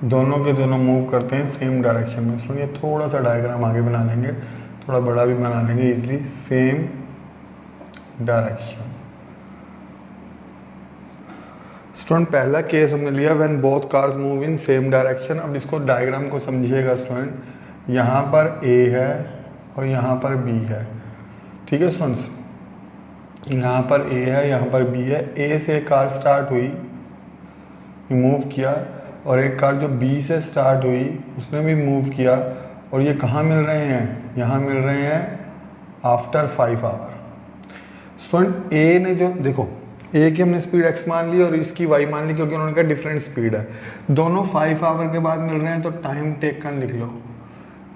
दोनों के दोनों मूव करते हैं सेम डायरेक्शन में। सुनिए थोड़ा सा डायग्राम आगे बना लेंगे, थोड़ा बड़ा भी बना लेंगे इजीली। Same direction. स्टूडेंट पहला केस हमने लिया when both cars move in same direction. अब इसको डायग्राम को समझिएगा स्टूडेंट। यहाँ पर ए है और यहाँ पर बी है, ठीक है स्टूडेंट्स। यहाँ पर ए है, यहाँ पर बी है। ए से कार स्टार्ट हुई, मूव किया, और एक कार जो बी से स्टार्ट हुई उसने भी मूव किया, और ये कहाँ मिल रहे हैं? यहाँ मिल रहे हैं आफ्टर 5 आवर। स्टूडेंट ए ने जो देखो, ए की हमने स्पीड x मान ली और इसकी y मान ली, क्योंकि उन्होंने कहा डिफरेंट स्पीड है। दोनों 5 आवर के बाद मिल रहे हैं, तो टाइम टेकन लिख लो।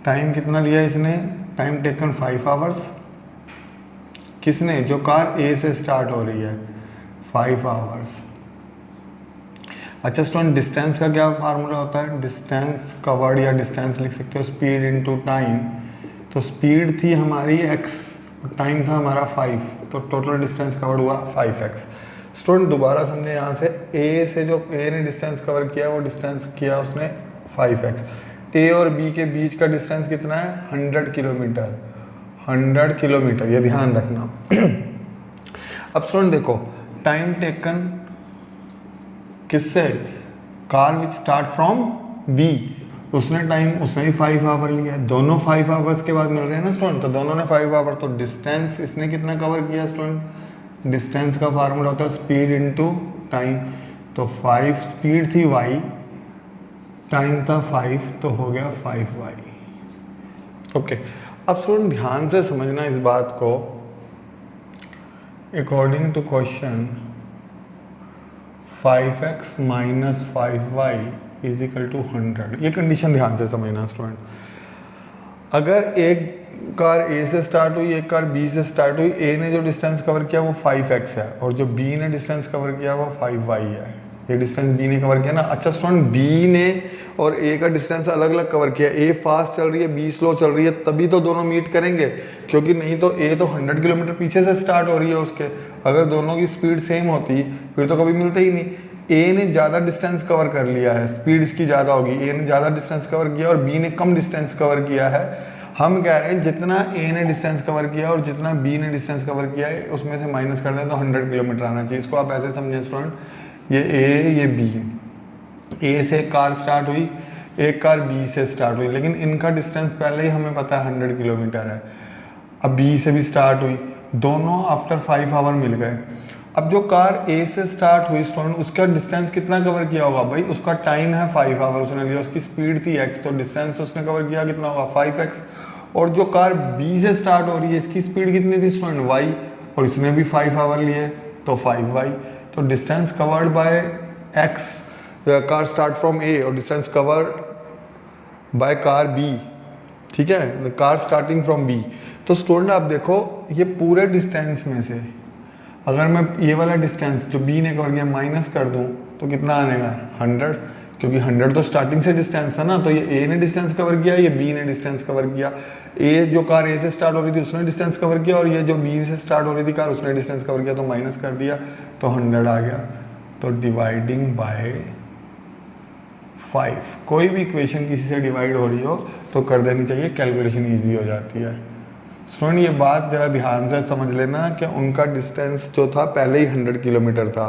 टाइम कितना लिया इसने? Time taken 5 hours. किसने? जो कार ए से स्टार्ट हो रही है, 5 आवर्स। अच्छा स्टूडेंट, डिस्टेंस का क्या फार्मूला होता है? डिस्टेंस कवर्ड, या डिस्टेंस लिख सकते हो स्पीड इनटू टाइम। तो स्पीड थी हमारी x, टाइम था हमारा 5, तो टोटल डिस्टेंस कवर्ड हुआ 5x। स्टूडेंट दोबारा समझे, यहाँ से ए से जो ए ने डिस्टेंस कवर किया वो डिस्टेंस किया उसने 5x। ए और बी के बीच का डिस्टेंस कितना है? 100 किलोमीटर। 100 किलोमीटर, ये ध्यान रखना। अब स्टूडेंट देखो, टाइम टेकन किससे? Car which start from B, उसने भी 5 आवर लिया है। दोनों 5 आवर्स के बाद मिल रहे हैं ना स्टूडेंट, तो दोनों ने 5 आवर। तो डिस्टेंस इसने कितना कवर किया स्टूडेंट? डिस्टेंस का फार्मूला होता है स्पीड इनटू टाइम। तो 5 स्पीड थी y, टाइम था 5, तो हो गया 5y। ओके, अब स्टूडेंट ध्यान से समझना इस बात को। According to question 5x minus 5y is equal to 100। ये कंडीशन ध्यान से समझना स्टूडेंट। अगर एक कार ए से स्टार्ट हुई, एक कार बी से स्टार्ट हुई, ए ने जो डिस्टेंस कवर किया वो 5x है, और जो बी ने डिस्टेंस कवर किया वो 5y है। ये डिस्टेंस बी ने कवर किया ना। अच्छा स्टूडेंट, बी ने और ए का डिस्टेंस अलग अलग कवर किया। ए फास्ट चल रही है, बी स्लो चल रही है, तभी तो दोनों मीट करेंगे, क्योंकि नहीं तो ए तो 100 किलोमीटर पीछे से स्टार्ट हो रही है उसके। अगर दोनों की स्पीड सेम होती फिर तो कभी मिलते ही नहीं। ए ने ज़्यादा डिस्टेंस कवर कर लिया है, स्पीड इसकी ज़्यादा होगी। ए ने ज़्यादा डिस्टेंस कवर किया और बी ने कम डिस्टेंस कवर किया है। हम कह रहे हैं जितना ए ने डिस्टेंस कवर किया और जितना बी ने डिस्टेंस कवर किया है उसमें से माइनस कर दें तो 100 किलोमीटर आना चाहिए। इसको आप ऐसे समझें स्टूडेंट, ये ए ये बी। ए से कार स्टार्ट हुई, एक कार बी से स्टार्ट हुई, लेकिन इनका डिस्टेंस पहले ही हमें पता है 100 किलोमीटर है। अब बी से भी स्टार्ट हुई, दोनों आफ्टर 5 आवर मिल गए। अब जो कार ए से स्टार्ट हुई स्टूडेंट, उसका डिस्टेंस कितना कवर किया होगा भाई? उसका टाइम है 5 आवर उसने लिया, उसकी स्पीड थी x, तो डिस्टेंस उसने कवर किया कितना होगा? 5x। और जो कार बी से स्टार्ट हो रही है, इसकी स्पीड कितनी थी स्टूडेंट? y, और इसने भी 5 आवर लिए, तो 5y। तो distance covered by x, car start from A, और distance covered by car B, ठीक है, कार स्टार्टिंग फ्रॉम बी। तो स्टूडेंट आप देखो, ये पूरे डिस्टेंस में से अगर मैं ये वाला डिस्टेंस जो बी ने कवर किया माइनस कर दूं तो कितना आनेगा? 100, क्योंकि 100 तो स्टार्टिंग से डिस्टेंस था ना। तो ये ए ने डिस्टेंस कवर किया, ये बी ने डिस्टेंस कवर किया। ए जो कार ए से स्टार्ट हो रही थी उसने डिस्टेंस कवर किया, और ये जो बी से स्टार्ट हो रही थी कार उसने डिस्टेंस कवर किया, तो माइनस कर दिया तो 100 आ गया। तो डिवाइडिंग बाय 5, कोई भी इक्वेशन किसी से डिवाइड हो रही हो तो कर देनी चाहिए, कैलकुलेशन ईजी हो जाती है। स्टूडेंट ये बात ज़रा ध्यान से समझ लेना कि उनका डिस्टेंस जो था पहले ही 100 किलोमीटर था,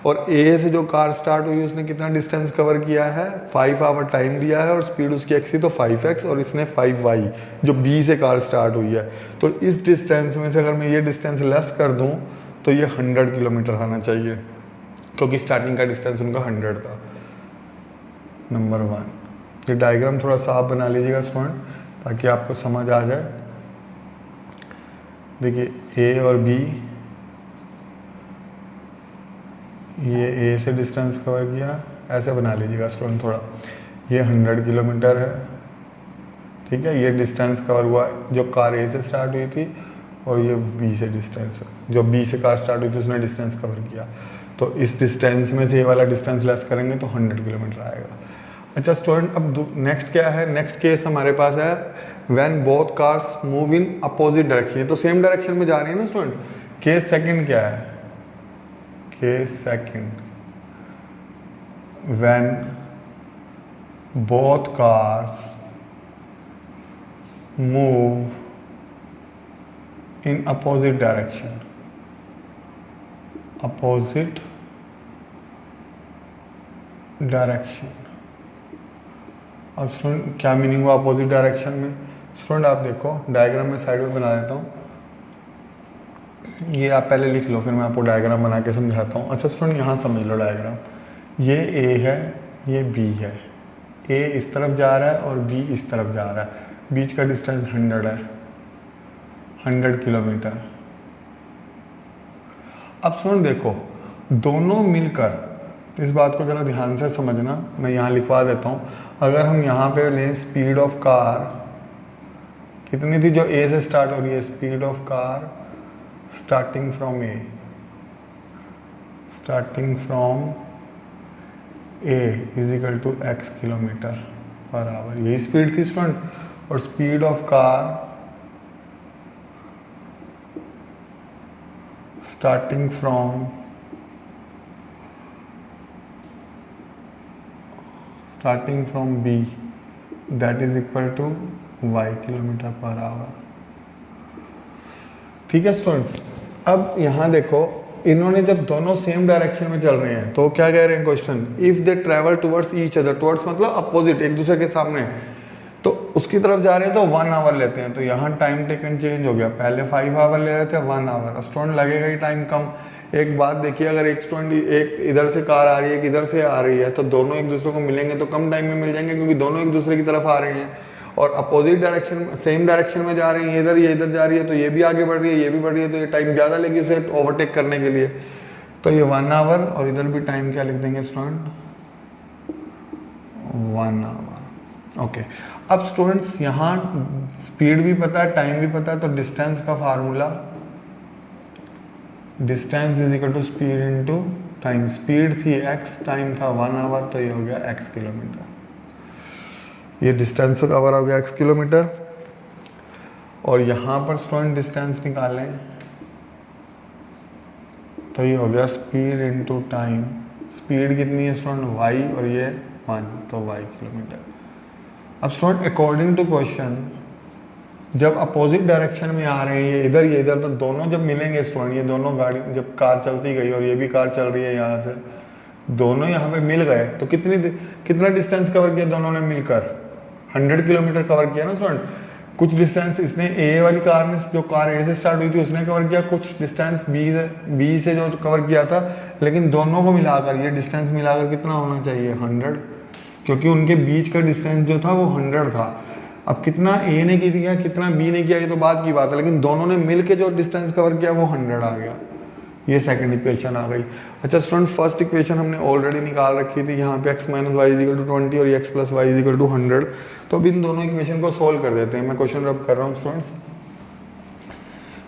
और ए से जो कार स्टार्ट हुई उसने कितना डिस्टेंस कवर किया है? 5 आवर टाइम लिया है, और स्पीड उसकी x थी तो 5x, और इसने 5y जो बी से कार स्टार्ट हुई है। तो इस डिस्टेंस में से अगर मैं ये डिस्टेंस लेस कर दूँ तो ये 100 किलोमीटर आना चाहिए, क्योंकि स्टार्टिंग का डिस्टेंस उनका 100 था। नंबर 1, ये डायग्राम थोड़ा साफ बना लीजिएगा स्टूडेंट ताकि आपको समझ आ जाए। देखिए ए और बी, ये ए से डिस्टेंस कवर किया, ऐसे बना लीजिएगा स्टूडेंट थोड़ा। ये 100 किलोमीटर है, ठीक है, ये डिस्टेंस कवर हुआ जो कार ए से स्टार्ट हुई थी, और ये बी से डिस्टेंस, जो बी से कार स्टार्ट हुई थी उसने डिस्टेंस कवर किया। तो इस डिस्टेंस में से ये वाला डिस्टेंस लेस करेंगे तो 100 किलोमीटर आएगा। अच्छा स्टूडेंट, अब नेक्स्ट क्या है? नेक्स्ट केस हमारे पास है when both cars move in opposite direction. तो सेम डायरेक्शन में जा रही है ना स्टूडेंट। केस सेकंड क्या है? Case second, when both cars move in opposite direction. Opposite direction. अब स्टूडेंट क्या मीनिंग हुआ अपोजिट डायरेक्शन में? स्टूडेंट आप देखो डायग्राम में साइड में बना देता हूँ, ये आप पहले लिख लो फिर मैं आपको डायग्राम बना के समझाता हूँ। अच्छा स्टूडेंट यहाँ समझ लो डायग्राम, ये ए है ये बी है, ए इस तरफ जा रहा है और बी इस तरफ जा रहा है, बीच का डिस्टेंस 100 है, 100 किलोमीटर। अब स्टूडेंट देखो दोनों मिलकर, इस बात को ज़रा ध्यान से समझना, मैं यहाँ लिखवा देता हूँ। अगर हम यहाँ पे लें स्पीड ऑफ कार कितनी थी जो ए से स्टार्ट हो रही है, speed of car starting from A, starting from A is equal to x kilometre per hour, यही स्पीड थी स्टूडेंट। और speed of car starting from B that is equal to y kilometre per hour. ठीक है students, अब यहाँ देखो इन्होंने जब दोनों सेम डायरेक्शन में चल रहे हैं तो क्या कह रहे हैं question, if they travel towards each other, towards मतलब अपोजिट, एक दूसरे के सामने, तो उसकी तरफ जा रहे हैं तो 1 आवर लेते हैं। तो यहाँ टाइम टेकन चेंज हो गया, पहले 5 आवर ले रहे थे 1 आवर, स्टूडेंट लगेगा ही टाइम कम। एक बात देखिए, अगर एक स्टूडेंट एक इधर से कार आ रही है एक इधर से आ रही है तो दोनों एक दूसरे को मिलेंगे तो कम टाइम में मिल जाएंगे, क्योंकि दोनों एक दूसरे की तरफ आ रहे हैं और अपोजिट डायरेक्शन सेम डायरेक्शन में जा रही है, इधर ये इधर जा रही है तो ये भी आगे बढ़ रही है ये भी बढ़ रही है, तो ये टाइम ज़्यादा लेगी उसे ओवरटेक करने के लिए। तो ये 1 आवर और इधर भी टाइम क्या लिख देंगे स्टूडेंट, 1 आवर। ओके, अब स्टूडेंट्स यहाँ स्पीड भी पता है टाइम भी पता है, तो डिस्टेंस का formula distance is equal to speed into time. Speed थी x, टाइम था 1 आवर, तो ये हो गया x किलोमीटर, ये डिस्टेंस कवर हो गया x किलोमीटर। और यहाँ पर स्टूडेंट डिस्टेंस निकालें तो ये हो गया स्पीड इनटू टाइम। स्पीड कितनी है स्टूडेंट y और ये 1, तो y किलोमीटर। अब स्टूडेंट अकॉर्डिंग टू क्वेश्चन जब अपोजिट डायरेक्शन में आ रहे हैं ये इधर, तो दोनों जब मिलेंगे स्टूडेंट, ये दोनों गाड़ी जब कार चलती गई और ये भी कार चल रही है यहाँ से, दोनों यहाँ पे मिल गए तो कितना डिस्टेंस कवर किया दोनों ने मिलकर, 100 किलोमीटर कवर किया ना स्टूडेंट। कुछ डिस्टेंस इसने ए वाली कार ने, जो कार ए से स्टार्ट हुई थी उसने कवर किया, कुछ डिस्टेंस बी से जो कवर किया था, लेकिन दोनों को मिलाकर ये डिस्टेंस मिलाकर कितना होना चाहिए 100, क्योंकि उनके बीच का डिस्टेंस जो था वो 100 था। अब कितना ए ने किया कितना बी ने किया ये तो बात की बात है, लेकिन दोनों ने मिल के जो डिस्टेंस कवर किया वो 100 आ गया, ये सेकंड इक्वेशन आ गई। अच्छा स्टूडेंट फर्स्ट इक्वेशन हमने ऑलरेडी निकाल रखी थी, यहाँ पे x minus y is equal to 20 और x plus y is equal to 100। तो अब इन दोनों इक्वेशन को सोल्व कर देते हैं। मैं क्वेश्चन रब कर रहा हूँ स्टूडेंट्स,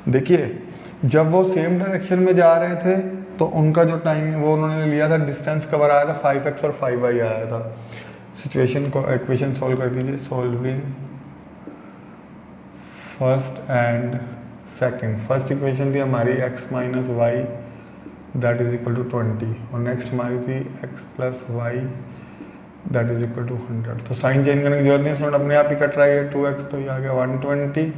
देखिए जब वो सेम डायरेक्शन में जा रहे थे तो उनका जो टाइम वो उन्होंने लिया था, डिस्टेंस कवर आया था 5x और 5y आया था। सिचुएशन को इक्वेशन सोल्व कर दीजिए, solving first and second. First equation थी हमारी x minus y that is equal to 20 और नेक्स्ट हमारी थी x plus y that is equal to 100। तो साइन चेंज करने की जरूरत नहीं स्टूडेंट, अपने आप ही कट रहा है 2x, तो ये आ गया 120,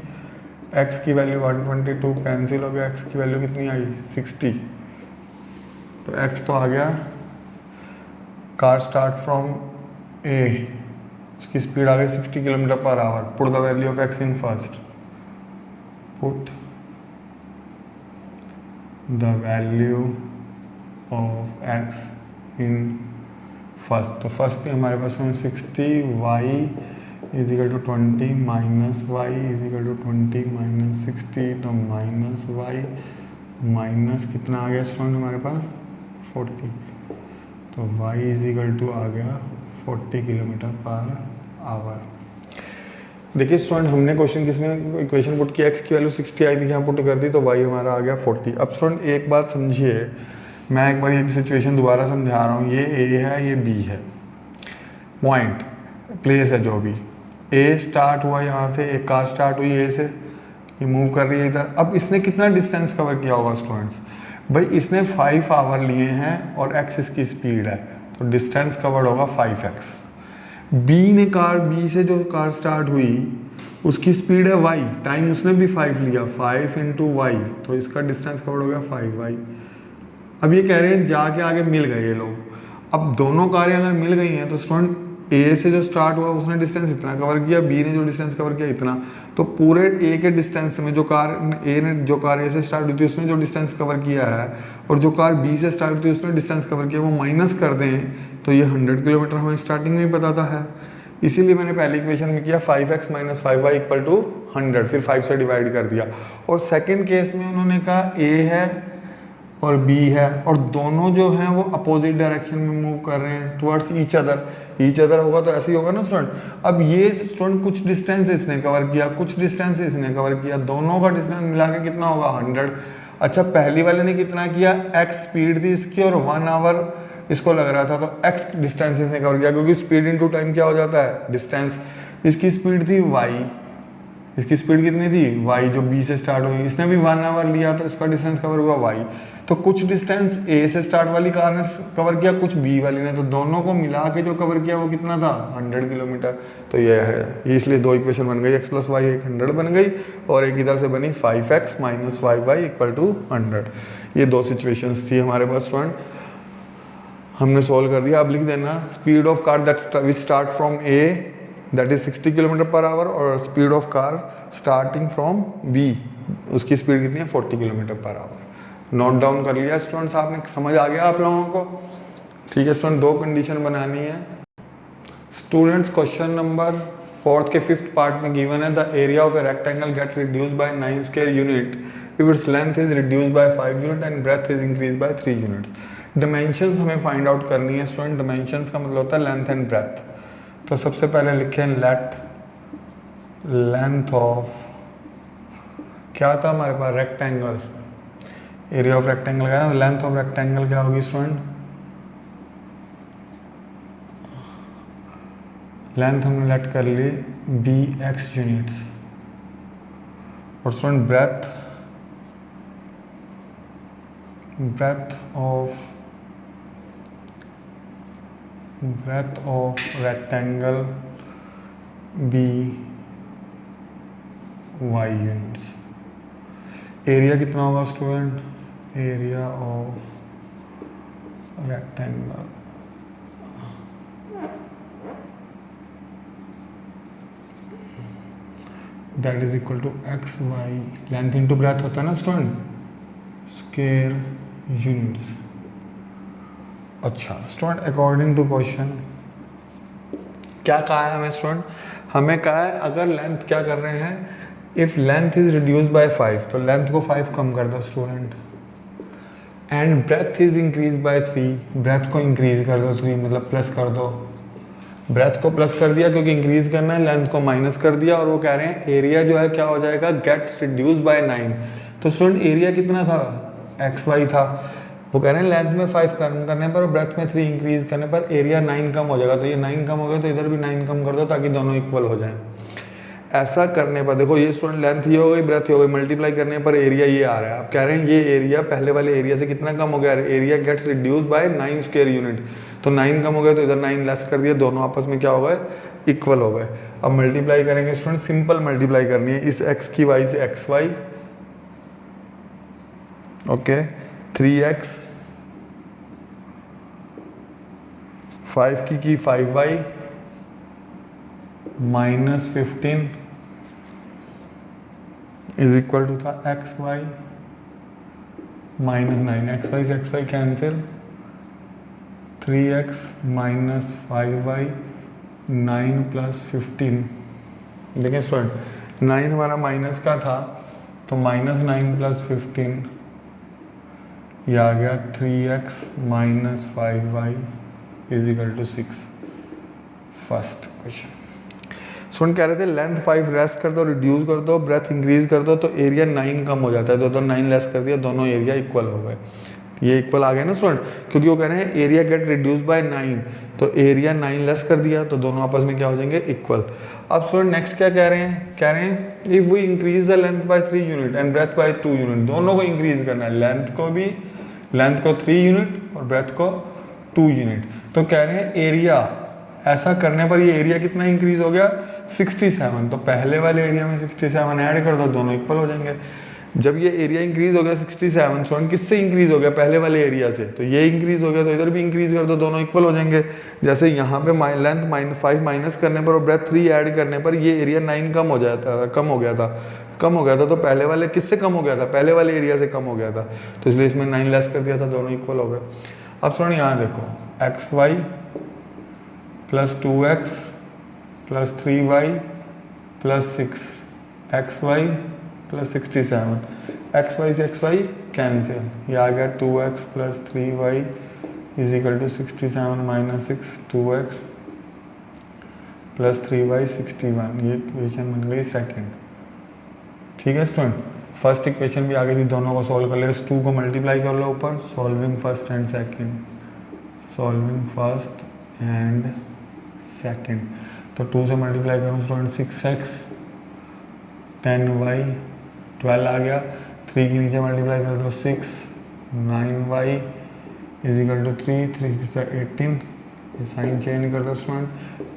x की वैल्यू 122 कैंसिल हो गया, x की वैल्यू कितनी आई 60, तो x तो आ गया। कार स्टार्ट फ्रॉम ए, उसकी स्पीड आ गई 60 kilometre per hour. Put the value of x in first, put the value of x in first. तो फर्स्ट थी हमारे पास में 60, y is equal to 20 minus y is equal to 20 minus 60, तो minus Y minus कितना आ गया student हमारे पास 40, तो y इज इक्वल टू आ गया 40 किलोमीटर पर आवर। देखिए स्टूडेंट हमने क्वेश्चन किसमें इक्वेशन पुट किया, x की वैल्यू 60 आई थी, यहाँ पुट कर दी तो y हमारा आ गया 40। अब स्टूडेंट एक बात समझिए, मैं एक बार ये सिचुएशन दोबारा समझा रहा हूँ, ये a है ये b है, पॉइंट प्लेस है जो भी, a स्टार्ट हुआ यहाँ से, एक कार स्टार्ट हुई a से, ये मूव कर रही है इधर। अब इसने कितना डिस्टेंस कवर किया होगा स्टूडेंट्स, भाई इसने 5 आवर लिए हैं और x इसकी स्पीड है, तो डिस्टेंस कवर्ड होगा 5x। बी ने कार, बी से जो कार स्टार्ट हुई उसकी स्पीड है y, टाइम उसने भी 5 लिया, 5 इंटू वाई, तो इसका डिस्टेंस कवर हो गया 5y। अब ये कह रहे हैं जाके आगे मिल गए ये लोग। अब दोनों कारें अगर मिल गई हैं तो स्टूडेंट ए से जो स्टार्ट हुआ उसने डिस्टेंस इतना कवर किया, बी ने जो डिस्टेंस कवर किया इतना, तो पूरे ए के डिस्टेंस में जो कार ए ने, जो कार ए से स्टार्ट हुई थी उसने जो डिस्टेंस कवर किया है और जो कार बी से स्टार्ट हुई थी उसने डिस्टेंस कवर किया, वो माइनस कर दें तो ये 100 किलोमीटर हमें स्टार्टिंग में ही पता था है। इसीलिए मैंने पहली इक्वेशन में किया 5x minus 5y equal to 100, फिर 5 से डिवाइड कर दिया। और सेकेंड केस में उन्होंने कहा ए है और बी है और दोनों जो हैं वो अपोजिट डायरेक्शन में मूव कर रहे हैं टुवर्ड्स ईच अदर होगा तो ऐसे ही होगा ना स्टूडेंट। अब ये स्टूडेंट कुछ डिस्टेंस इसने कवर किया, कुछ डिस्टेंस इसने कवर किया, दोनों का डिस्टेंस मिला के कितना होगा 100। अच्छा पहली वाले ने कितना किया, x स्पीड थी इसकी और 1 आवर इसको लग रहा था, तो x डिस्टेंस इसने कवर किया क्योंकि स्पीड इनटू टाइम क्या हो जाता है डिस्टेंस। इसकी स्पीड थी y, इसकी स्पीड कितनी थी y, जो b से स्टार्ट हुई, इसने भी 1 आवर लिया तो इसका डिस्टेंस कवर हुआ y। तो कुछ डिस्टेंस a से स्टार्ट वाली कार ने कवर किया, कुछ b वाली ने, तो दोनों को मिला के जो कवर किया वो कितना था 100 किलोमीटर। तो ये है, ये इसलिए दो इक्वेशन बन गई, x प्लस वाई 100 बन गई और एक इधर से बनी 5x minus 5y equal to 100। ये दो सिचुएशंस थी हमारे पास स्टूडेंट, हमने सोल्व कर दिया। अब लिख देना speed of car that which start from A that is 60 kilometre per hour और speed of car starting from B, उसकी स्पीड कितनी है 40 kilometre per our. Note down कर लिया स्टूडेंट्स आपने, समझ आ गया आप लोगों को? ठीक है स्टूडेंट, दो कंडीशन बनानी है स्टूडेंट्स। क्वेश्चन नंबर 4th के 5th पार्ट में गिवन है the area of a rectangle get reduce by 9 square unit if its length is reduce by 5 unit and breadth is increase by 3 units. Dimensions हमें find out करनी है student. Dimensions का मतलब होता है length and breadth. तो सबसे पहले लिखें लेट लेंथ ऑफ, क्या था हमारे पास रेक्टेंगल, एरिया ऑफ रेक्टेंगल का, लेंथ ऑफ रेक्टेंगल क्या होगी स्टूडेंट, लेंथ हमने लेट कर ली bx यूनिट्स और student breadth, breadth of rectangle by units। Area कितना होगा student, area of rectangle that is equal to x y, length into breadth होता है ना स्टूडेंट, स्क्वायर यूनिट्स। अच्छा स्टूडेंट अकॉर्डिंग टू क्वेश्चन क्या कहा है हमें स्टूडेंट, हमें कहा है अगर लेंथ क्या कर रहे हैं, if length is reduce by 5 तो लेंथ को 5 कम कर दो student, and breadth is increase by 3, breadth को इंक्रीज कर दो 3 मतलब प्लस कर दो, ब्रेथ को प्लस कर दिया क्योंकि इंक्रीज करना है, लेंथ को माइनस कर दिया और वो कह रहे हैं एरिया जो है क्या हो जाएगा गेट रिड्यूस बाय 9। तो स्टूडेंट एरिया कितना था एक्स वाई था, वो कह रहे हैं लेंथ में 5 कम करने पर और ब्रेथ में 3 इंक्रीज करने पर एरिया 9 कम हो जाएगा। तो ये 9 कम हो गया तो इधर भी 9 कम कर दो ताकि दोनों इक्वल हो जाएं। ऐसा करने पर देखो ये स्टूडेंट लेंथ ये हो गई, ब्रेथ हो गई, मल्टीप्लाई करने पर एरिया ये आ रहा है। आप कह रहे हैं ये एरिया पहले वाले एरिया से कितना कम हो गया, area gets reduce by 9 square unit, तो 9 कम हो गया तो इधर 9 लेस कर दिया, दोनों आपस में क्या हो गए इक्वल हो गए। अब मल्टीप्लाई करेंगे स्टूडेंट, सिंपल मल्टीप्लाई करनी है, इस x की y से xy, ओके 3x, 5 की 5y minus 15 is equal to था xy माइनस 9, xy से xy cancel, 3x minus 5y 9 plus 15। देखिए स्टूडेंट 9 हमारा माइनस का था तो माइनस 9 प्लस 15 ये आ गया 3x minus 5y is equal to 6। First question student कह रहे थे लेंथ 5 लेस कर दो, रिड्यूस कर दो, ब्रेथ इंक्रीज कर दो तो एरिया 9 कम हो जाता है, तो 9 लेस कर दिया, दोनों एरिया इक्वल हो गए। ये इक्वल आ गया ना स्टूडेंट, क्योंकि वो कह रहे हैं एरिया गेट रिड्यूस बाय 9 तो एरिया 9 लेस कर दिया तो दोनों आपस में क्या हो जाएंगे इक्वल। अब स्टूडेंट नेक्स्ट क्या कह रहे हैं, कह रहे हैं if we increase the length by 3 unit and breadth by 2 unit, दोनों को इंक्रीज करना है, लेंथ को 3 यूनिट और ब्रेथ को 2 यूनिट। तो कह रहे हैं एरिया ऐसा करने पर ये एरिया कितना इंक्रीज हो गया 67। तो पहले वाले एरिया में 67 ऐड कर दो, दोनों इक्वल हो जाएंगे। जब ये एरिया इंक्रीज हो गया 67, स्टूडेंट किससे इंक्रीज हो गया? पहले वाले एरिया से। तो ये इंक्रीज हो गया तो इधर भी इंक्रीज कर दो, दोनों इक्वल हो जाएंगे। जैसे यहाँ पे लेंथ -5 माइनस करने पर और ब्रेथ 3 ऐड करने पर ये एरिया 9 कम हो जाता था, कम हो गया था। तो पहले वाले किससे कम हो गया था? पहले वाले एरिया से कम हो गया था, तो इसलिए इसमें 9 लेस कर दिया था, दोनों इक्वल हो गए। अब स्टूडेंट यहाँ देखो xy plus 2x plus 3y plus 6 xy plus 67, xy से xy कैंसिल, ये आ गया 2x plus 3y is equal to 67 minus 6 2x plus 3y 61। ये इक्वेशन बन गई सेकंड। ठीक है स्टूडेंट, फर्स्ट इक्वेशन भी आ गई थी, दोनों को सॉल्व कर ले। 2 को मल्टीप्लाई कर लो ऊपर, सॉल्विंग फर्स्ट एंड सेकंड। तो 2 से मल्टीप्लाई करूँ स्टूडेंट 6x 10y 12 आ गया। 3 के नीचे मल्टीप्लाई कर दो 6 9y इज इक्वल टू 3 से 18। ये साइन चेंज कर दो स्टूडेंट,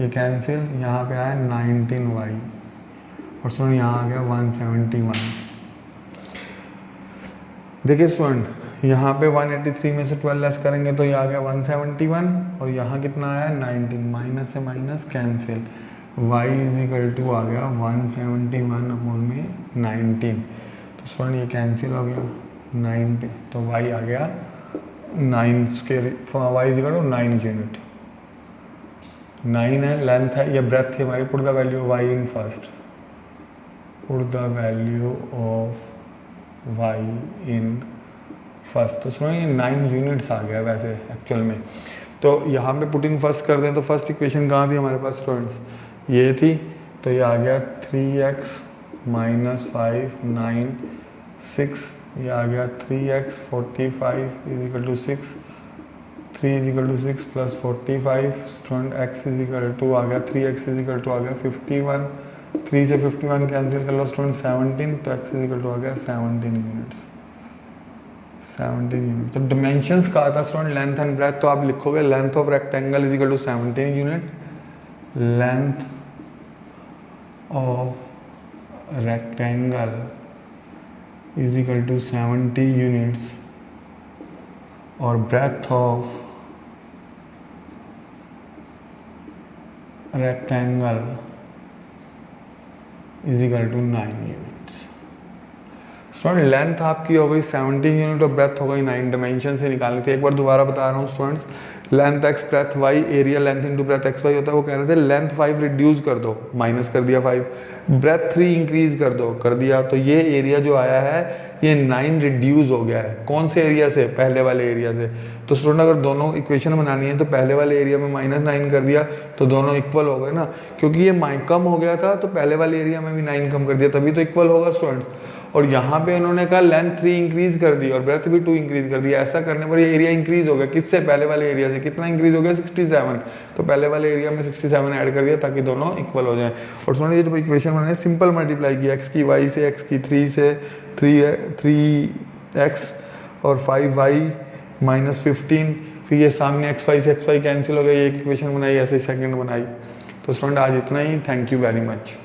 ये कैंसिल, यहाँ पे आया 19y और स्टूडेंट यहाँ आ गया 171। देखिए स्टूडेंट यहाँ पे 183 में से 12 लेस करेंगे तो ये आ गया 171 और यहाँ कितना आया 19, माइनस से minus cancel, y is equal to आ गया 171 अपॉन में 19। तो स्टूडेंट ये कैंसिल हो गया 9 पे, तो y आ गया 9 square, y is equal to 9 unit. 9 है, लेंथ है, ये ब्रेथ थी हमारी। Put the value y in first, put the value of y in first. तो सुनो ये 9 यूनिट्स आ गया वैसे एक्चुअल में। तो यहाँ पे पुट इन फर्स्ट कर दें तो फर्स्ट इक्वेशन कहाँ थी हमारे पास स्टूडेंट्स? ये थी। तो ये आ गया 3x माइनस 5 9 6, ये आ गया 3x 45 is equal to 6, 3 is equal to 6 plus 45 student x is equal to आ गया 3x इज इक्वल टू आ गया 51, 3 से 51 कैंसिल कर लो स्टूडेंट 17, तो x इज इक्वल टू आ गया 17 यूनिट्स। 17 यूनिट। तो डिमेंशंस कहा था स्टूडेंट लेंथ एंड ब्रेथ, तो आप लिखोगे length of rectangle is equal to 17 unit, length of rectangle is equal to 70 units और breadth of rectangle is equal to 9 units. Student length आपकी हो गई 17 यूनिट और ब्रेथ हो गई 9, डायमेंशन से निकालनी थी। एक बार दोबारा बता रहा हूँ students, length x breadth y, area length into breadth x y होता है। वो कह रहे थे लेंथ 5 रिड्यूस कर दो, माइनस कर दिया 5, ब्रेथ 3 इंक्रीज कर दो, कर दिया। तो ये एरिया जो आया है ये 9 रिड्यूस हो गया है। कौन से एरिया से? पहले वाले एरिया से। तो स्टूडेंट अगर दोनों इक्वेशन बनानी है तो पहले वाले एरिया में -9 कर दिया तो दोनों इक्वल हो गए ना, क्योंकि ये कम हो गया था तो पहले वाले एरिया में भी 9 कम कर दिया, तभी तो इक्वल होगा स्टूडेंट्स। और यहाँ पे इन्होंने कहा लेंथ 3 इंक्रीज कर दी और ब्रेथ भी 2 इंक्रीज कर दिया। ऐसा करने पर ये एरिया इंक्रीज हो गया, किससे? पहले वाले एरिया से। कितना इंक्रीज हो गया? 67। तो पहले वाले एरिया में 67 ऐड कर दिया ताकि दोनों इक्वल हो जाएं। और सुनिए ये जो इक्वेशन मैंने सिंपल मल्टीप्लाई किया, x की y से, x की 3 से, 3x और 5y माइनस 15, फिर ये सामने xy से xy कैंसिल हो गया, ये एक इक्वेशन बनाई, ऐसे सेकंड बनाई। तो स्टूडेंट आज इतना ही, थैंक यू वेरी मच।